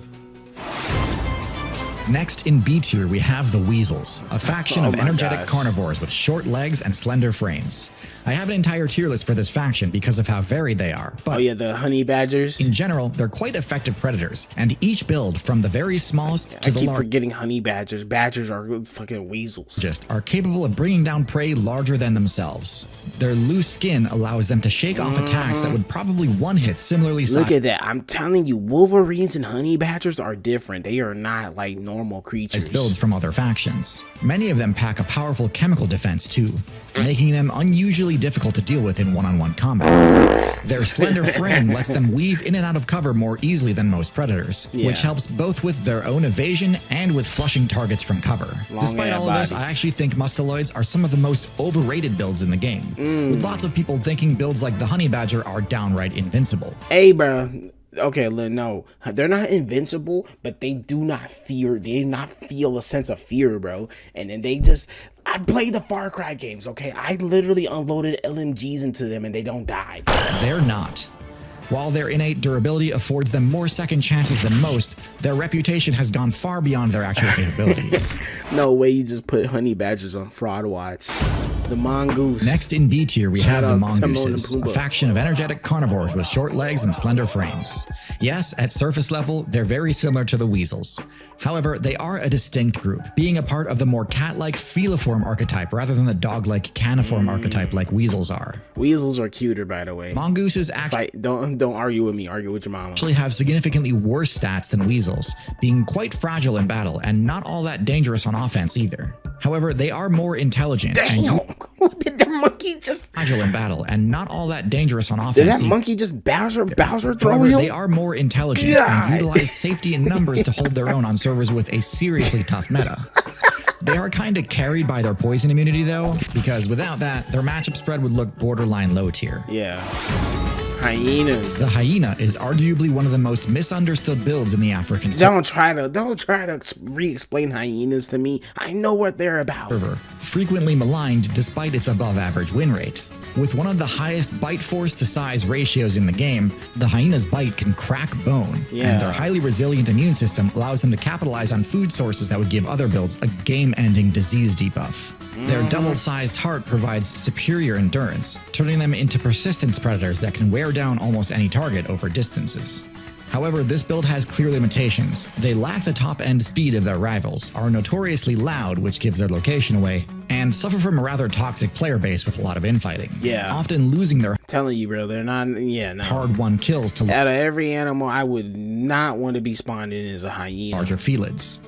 Next in B tier, we have the weasels, a faction of energetic carnivores with short legs and slender frames. I have an entire tier list for this faction because of how varied they are, but the honey badgers. In general, they're quite effective predators, and each build, from the very smallest to I the keep largest, forgetting honey badgers. Badgers are fucking weasels. are capable of bringing down prey larger than themselves. Their loose skin allows them to shake off attacks that would probably one-hit similarly sized. Look at that. I'm telling you, wolverines and honey badgers are different. They are not like normal creatures. Builds from other factions. Many of them pack a powerful chemical defense too, making them unusually difficult to deal with in one-on-one combat. Their slender frame lets them weave in and out of cover more easily than most predators, which helps both with their own evasion and with flushing targets from cover. Despite all of this, I actually think Mustaloids are some of the most overrated builds in the game, with lots of people thinking builds like the Honey Badger are downright invincible. Hey, bro. Okay, no, they're not invincible, but they do not fear. They do not feel a sense of fear, bro. And then they just. I played the Far Cry games, okay? I literally unloaded LMGs into them and they don't die. They're not. While their innate durability affords them more second chances than most, their reputation has gone far beyond their actual capabilities. No way you just put honey badgers on Fraud Watch. The mongoose. Next in B tier, we have the mongooses, a faction of energetic carnivores with short legs and slender frames. Yes, at surface level, they're very similar to the weasels. However, they are a distinct group, being a part of the more cat-like feliform archetype rather than the dog-like caniform archetype like weasels are. Weasels are cuter, by the way. Mongooses don't argue with me, argue with your mama. Actually have significantly worse stats than weasels, being quite fragile in battle and not all that dangerous on offense either. However, they are more intelligent. Damn, what did the monkey just... Agile in battle and not all that dangerous on offense. Did that monkey just Bowser throw However, him? they are more intelligent and utilize safety in numbers to hold their own on servers with a seriously tough meta. They are kind of carried by their poison immunity though, because without that, their matchup spread would look borderline low tier. Yeah. Hyenas. The hyena is arguably one of the most misunderstood builds in the African Don't try to re-explain hyenas to me. I know what they're about. server, frequently maligned despite its above average win rate. With one of the highest bite force to size ratios in the game, the hyena's bite can crack bone, and their highly resilient immune system allows them to capitalize on food sources that would give other builds a game-ending disease debuff. Their double-sized heart provides superior endurance, turning them into persistence predators that can wear down almost any target over distances. However, this build has clear limitations. They lack the top-end speed of their rivals, are notoriously loud, which gives their location away, and suffer from a rather toxic player base with a lot of infighting. Often losing their telling you, bro, they're not. No. hard-won kills to out of every animal I would not want to be spawned in as a hyena. larger felids.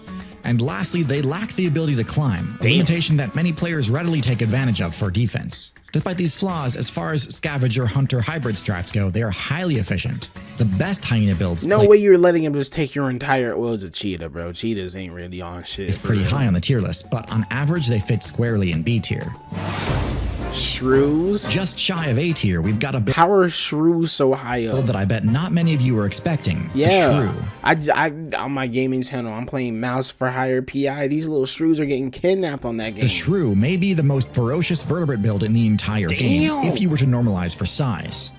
And lastly, they lack the ability to climb, a limitation that many players readily take advantage of for defense. Despite these flaws, as far as scavenger-hunter hybrid strats go, they are highly efficient. The best hyena builds No way you're letting him just take your entire... Well, it's a cheetah, bro. Cheetahs ain't really on shit. is pretty high on the tier list, but on average, they fit squarely in B tier. Shrews? Just shy of A tier, we've got a build How are shrews so high up? that I bet not many of you were expecting. Yeah. The shrew. I on my gaming channel, I'm playing Mouse for Hire PI. These little shrews are getting kidnapped on that game. The shrew may be the most ferocious vertebrate build in the entire game, if you were to normalize for size.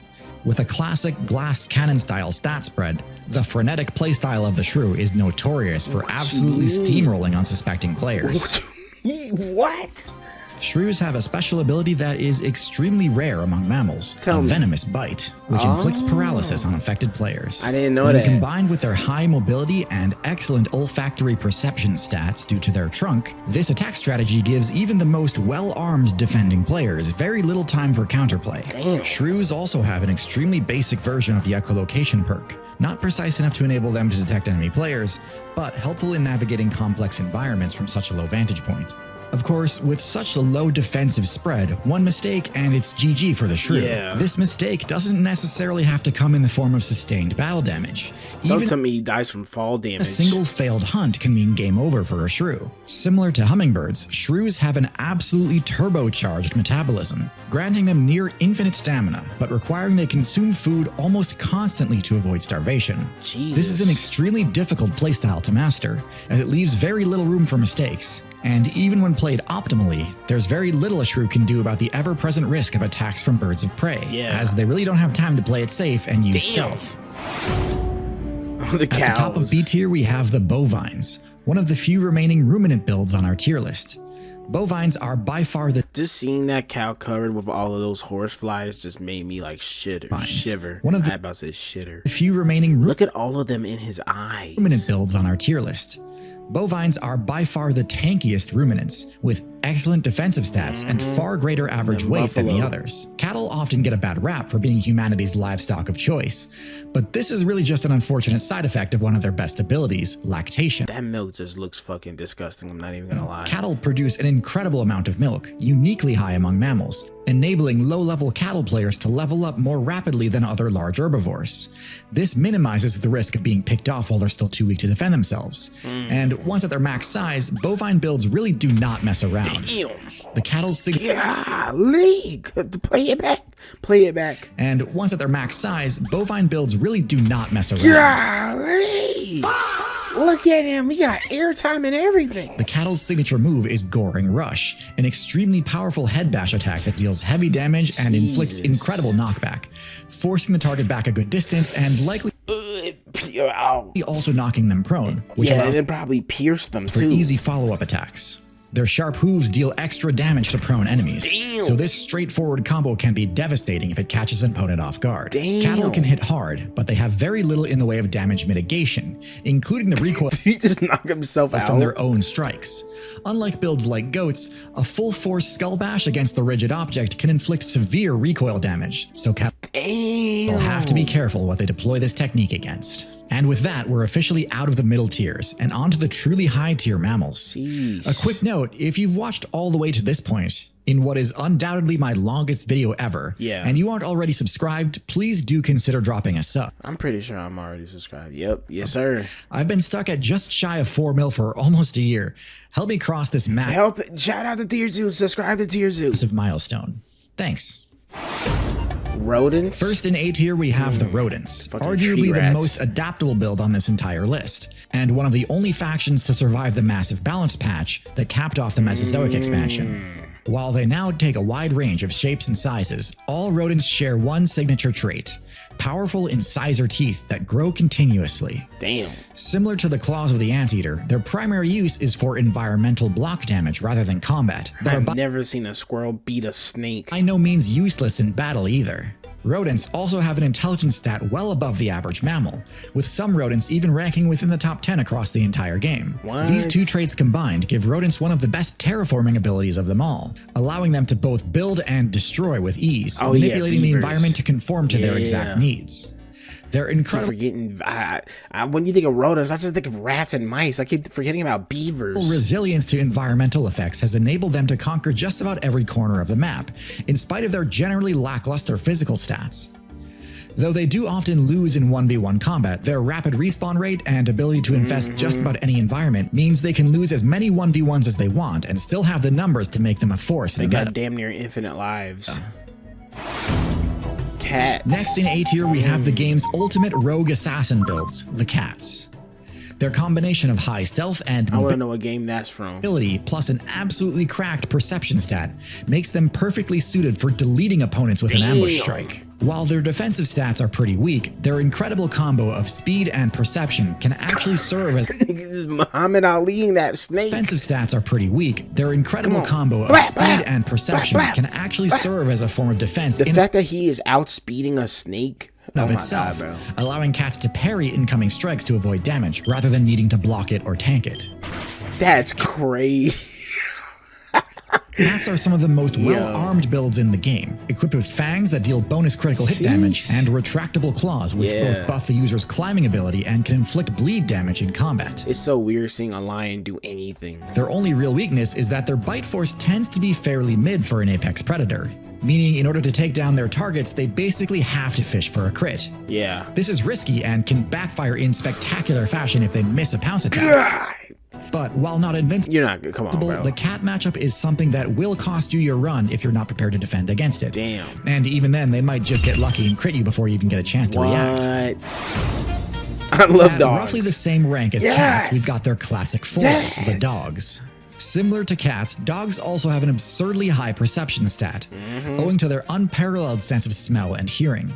With a classic glass cannon style stat spread, the frenetic playstyle of the shrew is notorious for absolutely steamrolling unsuspecting players. What? Shrews have a special ability that is extremely rare among mammals, a venomous bite, which inflicts paralysis on affected players. I didn't know when that. Combined with their high mobility and excellent olfactory perception stats due to their trunk, this attack strategy gives even the most well-armed defending players very little time for counterplay. Damn. Shrews also have an extremely basic version of the echolocation perk, not precise enough to enable them to detect enemy players, but helpful in navigating complex environments from such a low vantage point. Of course, with such a low defensive spread, one mistake and it's GG for the shrew. This mistake doesn't necessarily have to come in the form of sustained battle damage. Don't tell me he dies from fall damage. A single failed hunt can mean game over for a shrew. Similar to hummingbirds, shrews have an absolutely turbocharged metabolism, granting them near infinite stamina, but requiring they consume food almost constantly to avoid starvation. This is an extremely difficult playstyle to master, as it leaves very little room for mistakes. And even when played optimally, there's very little a shrew can do about the ever-present risk of attacks from birds of prey, as they really don't have time to play it safe and use stealth. The At the top of B tier, we have the bovines, one of the few remaining ruminant builds on our tier list. Bovines are by far the just seeing that cow covered with all of those horse flies just made me like shiver. One of the about to say shitter. few remaining Look at all of them in his eyes. ruminant builds on our tier list. Bovines are by far the tankiest ruminants, with excellent defensive stats and far greater average weight than the others. Cattle often get a bad rap for being humanity's livestock of choice, but this is really just an unfortunate side effect of one of their best abilities, lactation. That milk just looks fucking disgusting, I'm not even gonna lie. Cattle produce an incredible amount of milk, uniquely high among mammals, enabling low-level cattle players to level up more rapidly than other large herbivores. This minimizes the risk of being picked off while they're still too weak to defend themselves. And once at their max size, bovine builds really do not mess around. Damn. The cattle's Golly, play it back. Play it back. And once at their max size, bovine builds really do not mess around. Golly. Look at him, he got airtime and everything. The cattle's signature move is Goring Rush, an extremely powerful head bash attack that deals heavy damage and inflicts incredible knockback, forcing the target back a good distance and likely also knocking them prone, which and allows then probably pierce them for too. easy follow-up attacks. Their sharp hooves deal extra damage to prone enemies, so this straightforward combo can be devastating if it catches an opponent off guard. Cattle can hit hard, but they have very little in the way of damage mitigation, including the recoil He just knocked himself out from their own strikes. Unlike builds like goats, a full-force skull bash against the rigid object can inflict severe recoil damage, so cattle will have to be careful what they deploy this technique against. And with that, we're officially out of the middle tiers and onto the truly high-tier mammals. Jeez. A quick note, if you've watched all the way to this point, in what is undoubtedly my longest video ever, and you aren't already subscribed, please do consider dropping a sub. I'm pretty sure I'm already subscribed. Yep, yes sir. I've been stuck at just shy of 4 mil for almost a year. Help me cross this Shout out to Tier Zoo, subscribe to Tier Zoo. massive milestone. Thanks. Rodents? First in A tier, we have the rodents, Fucking arguably tree the rats. most adaptable build on this entire list, and one of the only factions to survive the massive balance patch that capped off the Mesozoic expansion. While they now take a wide range of shapes and sizes, all rodents share one signature trait: powerful incisor teeth that grow continuously. Damn. Similar to the claws of the anteater, their primary use is for environmental block damage rather than combat, but are I've never seen a squirrel beat a snake. by no means useless in battle either. Rodents also have an intelligence stat well above the average mammal, with some rodents even ranking within the top 10 across the entire game. What? These two traits combined give rodents one of the best terraforming abilities of them all, allowing them to both build and destroy with ease, manipulating the beavers. environment to conform to their exact needs. They're I'm incredible forgetting. When you think of rodents, I just think of rats and mice. I keep forgetting about beavers. resilience to environmental effects has enabled them to conquer just about every corner of the map, in spite of their generally lackluster physical stats. Though they do often lose in 1v1 combat, their rapid respawn rate and ability to infest just about any environment means they can lose as many 1v1s as they want and still have the numbers to make them a force. They got damn near infinite lives. Cats. Next in A tier, we have the game's ultimate rogue assassin builds, the cats. Their combination of high stealth and I want to know what game that's from. mobility plus an absolutely cracked perception stat makes them perfectly suited for deleting opponents with an ambush strike. While their defensive stats are pretty weak, their incredible combo of speed and perception can actually serve as Muhammad Ali and that snake. defensive stats are pretty weak. Their incredible combo of speed and perception can actually serve as a form of defense The in fact that he is outspeeding a snake of my itself, God, bro. allowing cats to parry incoming strikes to avoid damage rather than needing to block it or tank it. That's crazy. Cats are some of the most well-armed builds in the game, equipped with fangs that deal bonus critical hit damage and retractable claws, which both buff the user's climbing ability and can inflict bleed damage in combat. It's so weird seeing a lion do anything. Their only real weakness is that their bite force tends to be fairly mid for an apex predator, meaning in order to take down their targets, they basically have to fish for a crit. Yeah. This is risky and can backfire in spectacular fashion if they miss a pounce attack. But while not invincible, You're not good. Come on, bro. the cat matchup is something that will cost you your run if you're not prepared to defend against it. Damn. And even then, they might just get lucky and crit you before you even get a chance to react. I love At dogs. roughly the same rank as cats, we've got their classic foil, the dogs. Similar to cats, dogs also have an absurdly high perception stat, owing to their unparalleled sense of smell and hearing.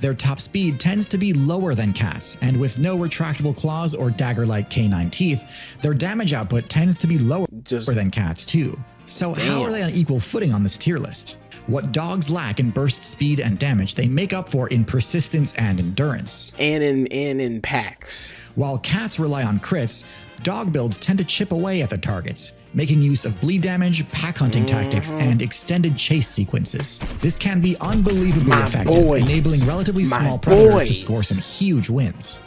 Their top speed tends to be lower than cats, and with no retractable claws or dagger-like canine teeth, their damage output tends to be lower than cats too. So how are they on equal footing on this tier list? What dogs lack in burst speed and damage, they make up for in persistence and endurance. And in packs. While cats rely on crits, dog builds tend to chip away at their targets, making use of bleed damage, pack hunting tactics, and extended chase sequences. This can be unbelievably effective, enabling relatively small predators to score some huge wins.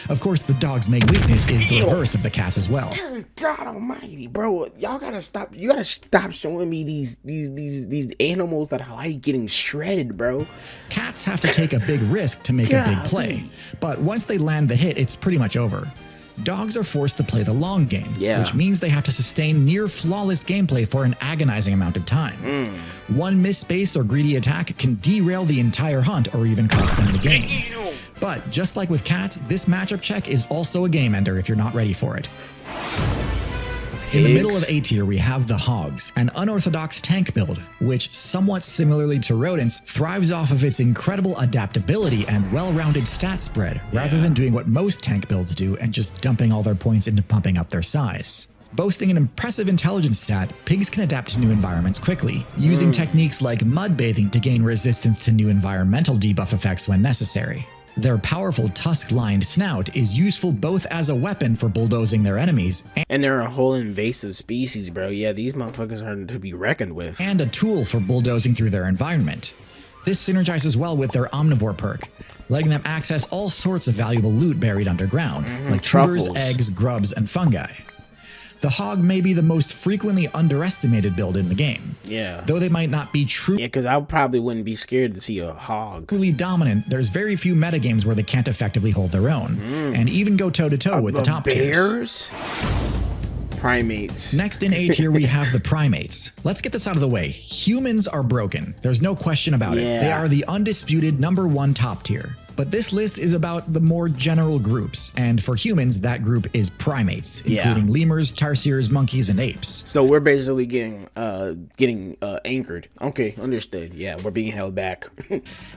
Of course, the dog's main weakness is the reverse of the cat's as well. God almighty, bro. Y'all gotta stop. You gotta stop showing me these animals that are like getting shredded, bro. Cats have to take a big risk to make a big play, but once they land the hit, it's pretty much over. Dogs are forced to play the long game, which means they have to sustain near flawless gameplay for an agonizing amount of time. One misspaced or greedy attack can derail the entire hunt or even cost them the game. But just like with cats, this matchup check is also a game ender if you're not ready for it. In the middle of A tier, we have the Hogs, an unorthodox tank build, which, somewhat similarly to rodents, thrives off of its incredible adaptability and well-rounded stat spread, rather than doing what most tank builds do and just dumping all their points into pumping up their size. Boasting an impressive intelligence stat, pigs can adapt to new environments quickly, using techniques like mud bathing to gain resistance to new environmental debuff effects when necessary. Their powerful tusk-lined snout is useful both as a weapon for bulldozing their enemies and they're a whole invasive species, bro. Yeah, these motherfuckers are to be reckoned with. And a tool for bulldozing through their environment. This synergizes well with their omnivore perk, letting them access all sorts of valuable loot buried underground, like tubers, eggs, grubs, and fungi. The Hog may be the most frequently underestimated build in the game. Though they might not be true. Because I probably wouldn't be scared to see a hog. Truly dominant, there's very few metagames where they can't effectively hold their own, and even go toe-to-toe with the top tiers. Primates. Next in A tier, we have the primates. Let's get this out of the way. Humans are broken. There's no question about it. They are the undisputed #1 top tier. But this list is about the more general groups, and for humans, that group is primates, including lemurs, tarsiers, monkeys, and apes. So we're basically getting anchored. Okay, understood. Yeah, we're being held back.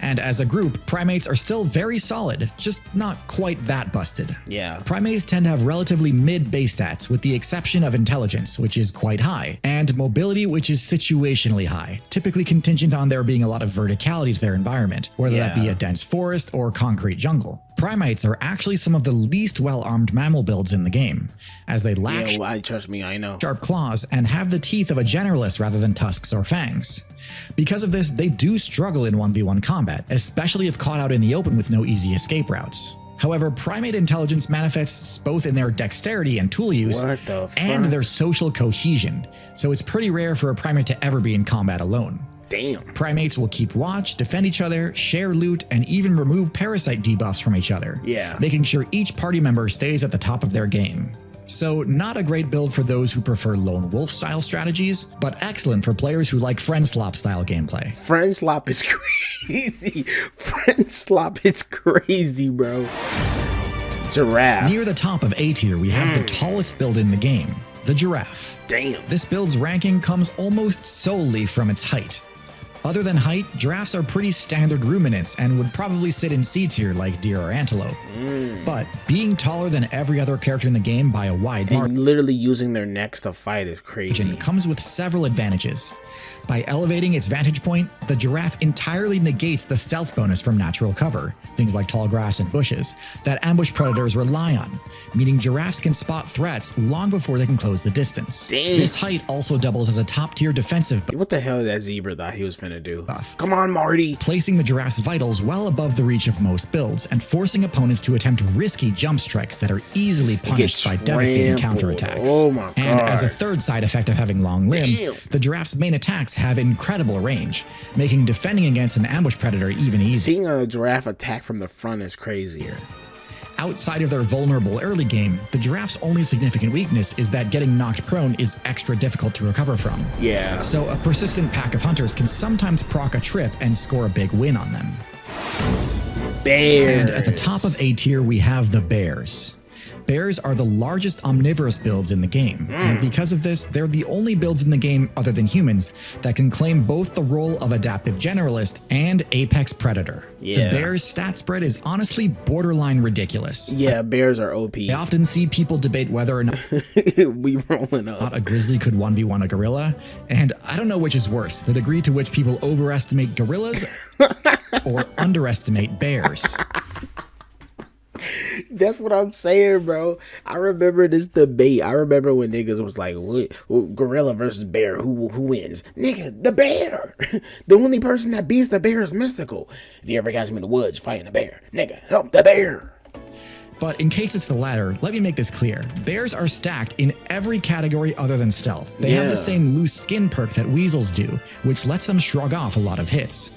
And as a group, primates are still very solid, just not quite that busted. Primates tend to have relatively mid base stats, with the exception of intelligence, which is quite high, and mobility, which is situationally high, typically contingent on there being a lot of verticality to their environment, whether that be a dense forest or concrete jungle. Primates are actually some of the least well-armed mammal builds in the game, as they lack trust me, I know. Sharp claws and have the teeth of a generalist rather than tusks or fangs. Because of this, they do struggle in 1v1 combat, especially if caught out in the open with no easy escape routes. However, primate intelligence manifests both in their dexterity and tool use, and their social cohesion, so it's pretty rare for a primate to ever be in combat alone. Damn. Primates will keep watch, defend each other, share loot, and even remove parasite debuffs from each other, making sure each party member stays at the top of their game. So not a great build for those who prefer lone wolf style strategies, but excellent for players who like friend slop style gameplay. Friend slop is crazy. Friend slop is crazy, bro. Giraffe. Near the top of A tier, we have the tallest build in the game, the giraffe. Damn. This build's ranking comes almost solely from its height. Other than height, giraffes are pretty standard ruminants and would probably sit in C tier like deer or antelope. But being taller than every other character in the game by a wide margin, and literally using their necks to fight is crazy, comes with several advantages. By elevating its vantage point, the giraffe entirely negates the stealth bonus from natural cover, things like tall grass and bushes, that ambush predators rely on, meaning giraffes can spot threats long before they can close the distance. This height also doubles as a top-tier defensive buff. What the hell that zebra thought he was finna do? Come on, Marty! Placing the giraffe's vitals well above the reach of most builds, and forcing opponents to attempt risky jump strikes that are easily punished by devastating counterattacks. Oh my god. And as a third side effect of having long limbs, the giraffe's main attacks have incredible range, making defending against an ambush predator even easier. Seeing a giraffe attack from the front is crazier. Outside of their vulnerable early game, the giraffe's only significant weakness is that getting knocked prone is extra difficult to recover from. So a persistent pack of hunters can sometimes proc a trip and score a big win on them. Bears. And at the top of A tier, we have the bears. bears are the largest omnivorous builds in the game, and because of this, they're the only builds in the game other than humans that can claim both the role of adaptive generalist and apex predator. Yeah. The bear's stat spread is honestly borderline ridiculous. Yeah, bears are OP. I often see people debate whether or not We rolling up. a grizzly could 1v1 a gorilla, and I don't know which is worse, the degree to which people overestimate gorillas or underestimate bears. That's what I'm saying, bro. I remember this debate. I remember when niggas was like, what, gorilla versus bear, who wins? Nigga, the bear. The only person that beats the bear is mystical. If you ever catch him in the woods fighting a bear, nigga, help the bear. But in case it's the latter, let me make this clear. Bears are stacked in every category other than stealth. They have the same loose skin perk that weasels do, which lets them shrug off a lot of hits.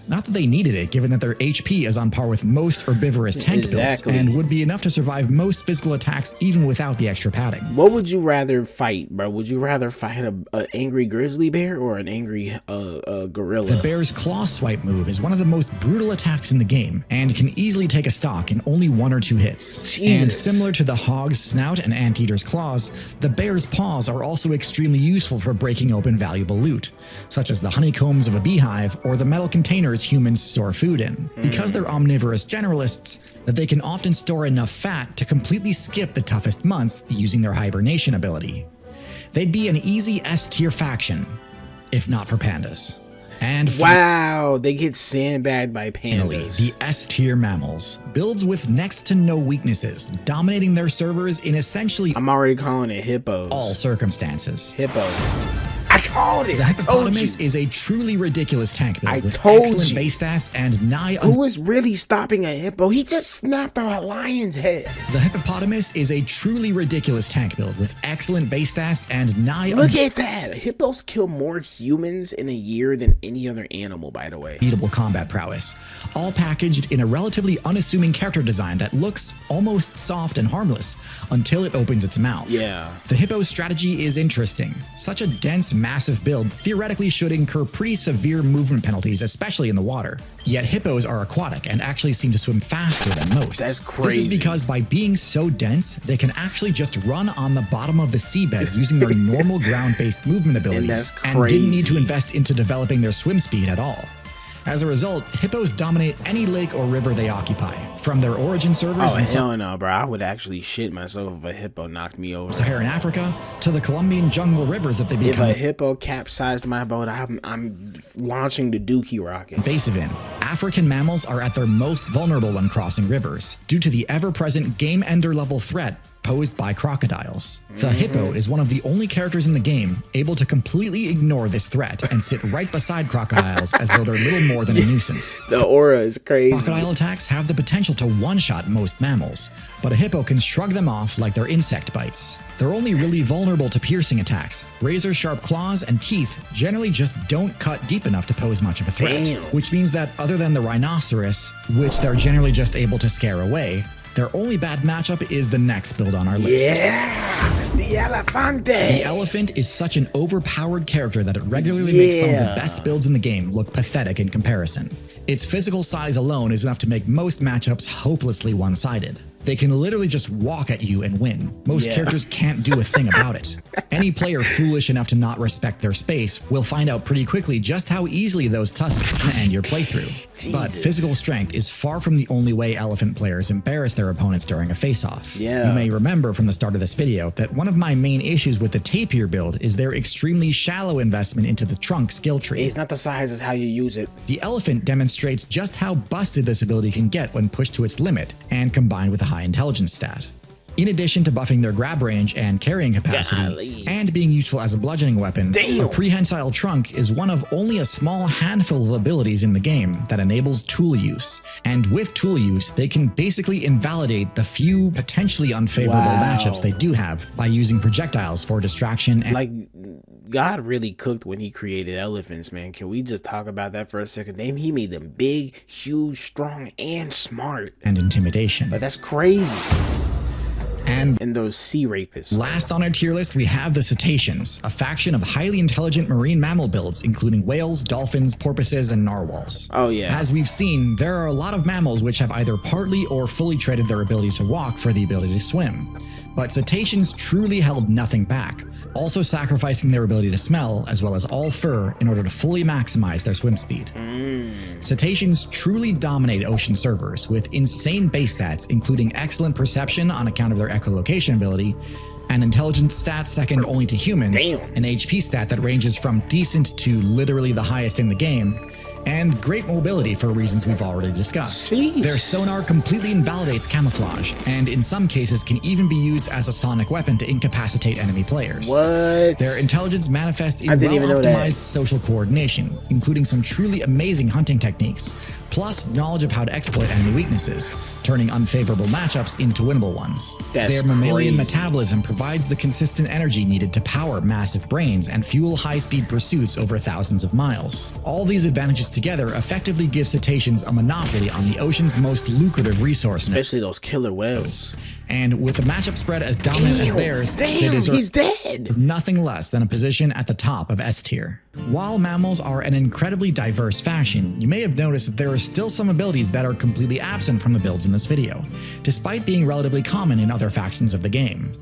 Not that they needed it, given that their HP is on par with most herbivorous tank builds, and would be enough to survive most physical attacks even without the extra padding. What would you rather fight, bro? Would you rather fight an angry grizzly bear or an angry gorilla? The bear's claw swipe move is one of the most brutal attacks in the game, and can easily take a stock in only 1 or 2 hits. Jesus. And similar to the hog's snout and anteater's claws, the bear's paws are also extremely useful for breaking open valuable loot, such as the honeycombs of a beehive or the metal containers humans store food in. Because they're omnivorous generalists, that they can often store enough fat to completely skip the toughest months using their hibernation ability. They'd be an easy S-tier faction, if not for pandas. And wow, they get sandbagged by finally, pandas. the S-tier mammals, builds with next to no weaknesses, dominating their servers in essentially I'm already calling it hippos. all circumstances. Hippo. I called it. The I told you. hippopotamus is a truly ridiculous tank build I with told excellent you. base stats and nigh Who is really stopping a hippo? He just snapped a lion's head. The hippopotamus is a truly ridiculous tank build with excellent base stats and nigh Look at that. Hippos kill more humans in a year than any other animal, by the way. unbeatable combat prowess, all packaged in a relatively unassuming character design that looks almost soft and harmless until it opens its mouth. Yeah. The hippo's strategy is interesting. Such a dense, massive build theoretically should incur pretty severe movement penalties, especially in the water. Yet hippos are aquatic and actually seem to swim faster than most. That's This crazy. is because by being so dense, they can actually just run on the bottom of the seabed using their normal ground-based movement abilities that's and didn't need to crazy. invest into developing their swim speed at all. As a result, hippos dominate any lake or river they occupy, from their origin servers Oh, in hell no, bro. I would actually shit myself if a hippo knocked me over. Sub-Saharan Africa to the Colombian jungle rivers that they If become a hippo capsized my boat, I'm launching the Dookie rockets. invasive in. African mammals are at their most vulnerable when crossing rivers, due to the ever-present game-ender level threat posed by crocodiles. The hippo is one of the only characters in the game able to completely ignore this threat and sit right beside crocodiles as though they're little more than a nuisance. The aura is crazy. Crocodile attacks have the potential to one-shot most mammals, but a hippo can shrug them off like they're insect bites. They're only really vulnerable to piercing attacks. Razor-sharp claws and teeth generally just don't cut deep enough to pose much of a threat, Damn. which means that other than the rhinoceros, which they're generally just able to scare away, their only bad matchup is the next build on our list. Yeah, the elefante. The elephant is such an overpowered character that it regularly makes some of the Yeah. best builds in the game look pathetic in comparison. Its physical size alone is enough to make most matchups hopelessly one-sided. They can literally just walk at you and win. Most Yeah. characters can't do a thing about it. Any player foolish enough to not respect their space will find out pretty quickly just how easily those tusks can end your playthrough. But Jesus. physical strength is far from the only way elephant players embarrass their opponents during a face-off. Yeah. You may remember from the start of this video that one of my main issues with the tapir build is their extremely shallow investment into the trunk skill tree. It's not the size, it's how you use it. The elephant demonstrates just how busted this ability can get when pushed to its limit and combined with a high intelligence stat. In addition to buffing their grab range and carrying capacity, Golly. and being useful as a bludgeoning weapon, Damn. a prehensile trunk is one of only a small handful of abilities in the game that enables tool use. And with tool use, they can basically invalidate the few potentially unfavorable Wow. matchups they do have by using projectiles for distraction and Like, God really cooked when he created elephants, man. Can we just talk about that for a second? He made them big, huge, strong, and smart. intimidation. But that's crazy. And those sea rapists. Last on our tier list, we have the cetaceans, a faction of highly intelligent marine mammal builds, including whales, dolphins, porpoises, and narwhals. Oh yeah. As we've seen, there are a lot of mammals which have either partly or fully traded their ability to walk for the ability to swim. But cetaceans truly held nothing back, also sacrificing their ability to smell as well as all fur in order to fully maximize their swim speed. Cetaceans truly dominate ocean servers with insane base stats, including excellent perception on account of their echolocation ability, an intelligence stat second only to humans, an HP stat that ranges from decent to literally the highest in the game, and great mobility for reasons we've already discussed. Jeez. Their sonar completely invalidates camouflage, and in some cases can even be used as a sonic weapon to incapacitate enemy players. What? Their intelligence manifests in didn't even know that. well-optimized social coordination, including some truly amazing hunting techniques, plus knowledge of how to exploit enemy weaknesses, turning unfavorable matchups into winnable ones. That's Their mammalian crazy. metabolism provides the consistent energy needed to power massive brains and fuel high-speed pursuits over thousands of miles. All these advantages together effectively give cetaceans a monopoly on the ocean's most lucrative resource. Especially those killer whales. And with a matchup spread as dominant as theirs, they Damn, deserve he's dead. nothing less than a position at the top of S tier. While mammals are an incredibly diverse faction, you may have noticed that there are still some abilities that are completely absent from the builds in this video, despite being relatively common in other factions of the game.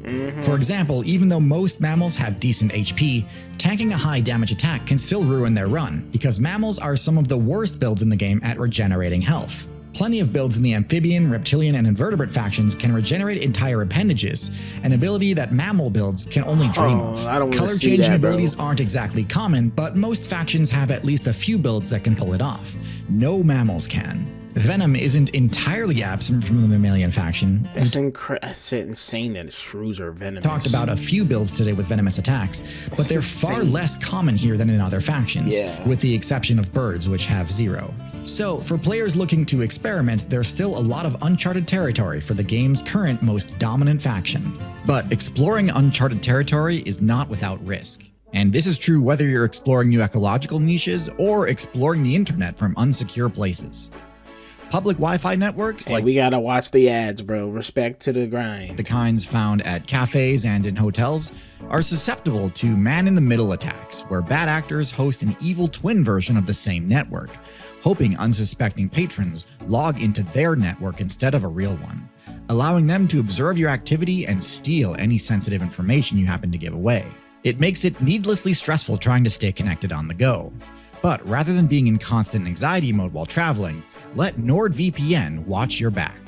For example, even though most mammals have decent HP, tanking a high damage attack can still ruin their run, because mammals are some of the worst builds in the game at regenerating health. Plenty of builds in the amphibian, reptilian, and invertebrate factions can regenerate entire appendages, an ability that mammal builds can only dream of. I don't wanna Color see changing that, bro. abilities aren't exactly common, but most factions have at least a few builds that can pull it off. No mammals can. Venom isn't entirely absent from the mammalian faction. That's insane that shrews are venomous. Talked about a few builds today with venomous attacks, but they're far less common here than in other factions, with the exception of birds, which have 0. So, for players looking to experiment, there's still a lot of uncharted territory for the game's current most dominant faction. But exploring uncharted territory is not without risk. And this is true whether you're exploring new ecological niches or exploring the internet from unsecure places. Public Wi-Fi networks Hey, like we gotta watch the ads, bro. Respect to the grind. the kinds found at cafes and in hotels are susceptible to man-in-the-middle attacks, where bad actors host an evil twin version of the same network, hoping unsuspecting patrons log into their network instead of a real one, allowing them to observe your activity and steal any sensitive information you happen to give away. It makes it needlessly stressful trying to stay connected on the go. But rather than being in constant anxiety mode while traveling, let NordVPN watch your back.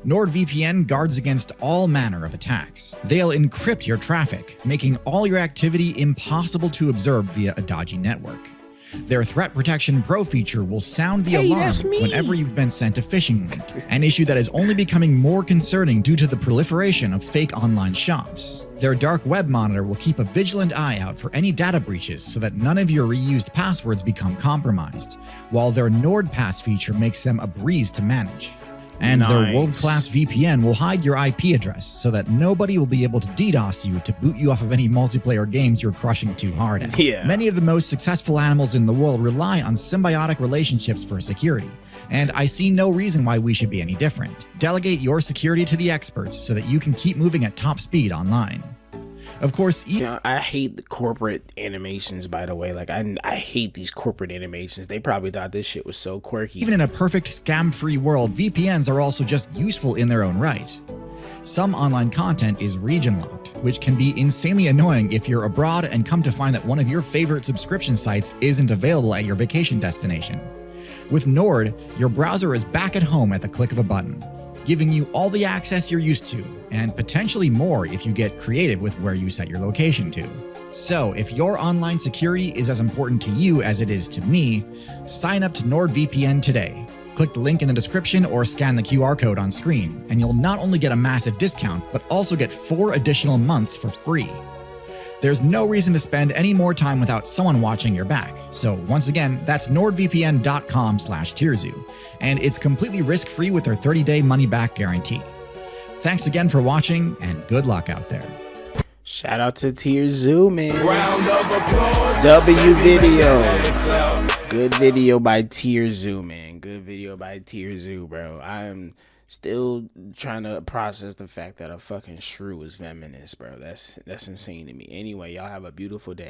NordVPN guards against all manner of attacks. They'll encrypt your traffic, making all your activity impossible to observe via a dodgy network. Their Threat Protection Pro feature will sound the alarm that's me. whenever you've been sent a phishing link, an issue that is only becoming more concerning due to the proliferation of fake online shops. Their dark web monitor will keep a vigilant eye out for any data breaches so that none of your reused passwords become compromised, while their NordPass feature makes them a breeze to manage. And their Nice. world-class VPN will hide your IP address so that nobody will be able to DDoS you to boot you off of any multiplayer games you're crushing too hard at. Yeah. Many of the most successful animals in the world rely on symbiotic relationships for security, and I see no reason why we should be any different. Delegate your security to the experts so that you can keep moving at top speed online. Of course, You know, I hate the corporate animations, by the way. Like, I hate these corporate animations. They probably thought this shit was so quirky. even in a perfect scam-free world, VPNs are also just useful in their own right. Some online content is region-locked, which can be insanely annoying if you're abroad and come to find that one of your favorite subscription sites isn't available at your vacation destination. With Nord, your browser is back at home at the click of a button, giving you all the access you're used to, and potentially more if you get creative with where you set your location to. So, if your online security is as important to you as it is to me, sign up to NordVPN today. Click the link in the description or scan the QR code on screen, and you'll not only get a massive discount, but also get 4 additional months for free. There's no reason to spend any more time without someone watching your back. So once again, that's nordvpn.com/tierzoo, and it's completely risk-free with their 30-day money-back guarantee. Thanks again for watching, and good luck out there. Shout out to Tier Zoo, man. Round of applause. W video. Ass clap. Good video by Tier Zoo, man. Good video by Tier Zoo, bro. I'm Still trying to process the fact that a fucking shrew is feminist, bro. That's insane to me. Anyway, y'all have a beautiful day.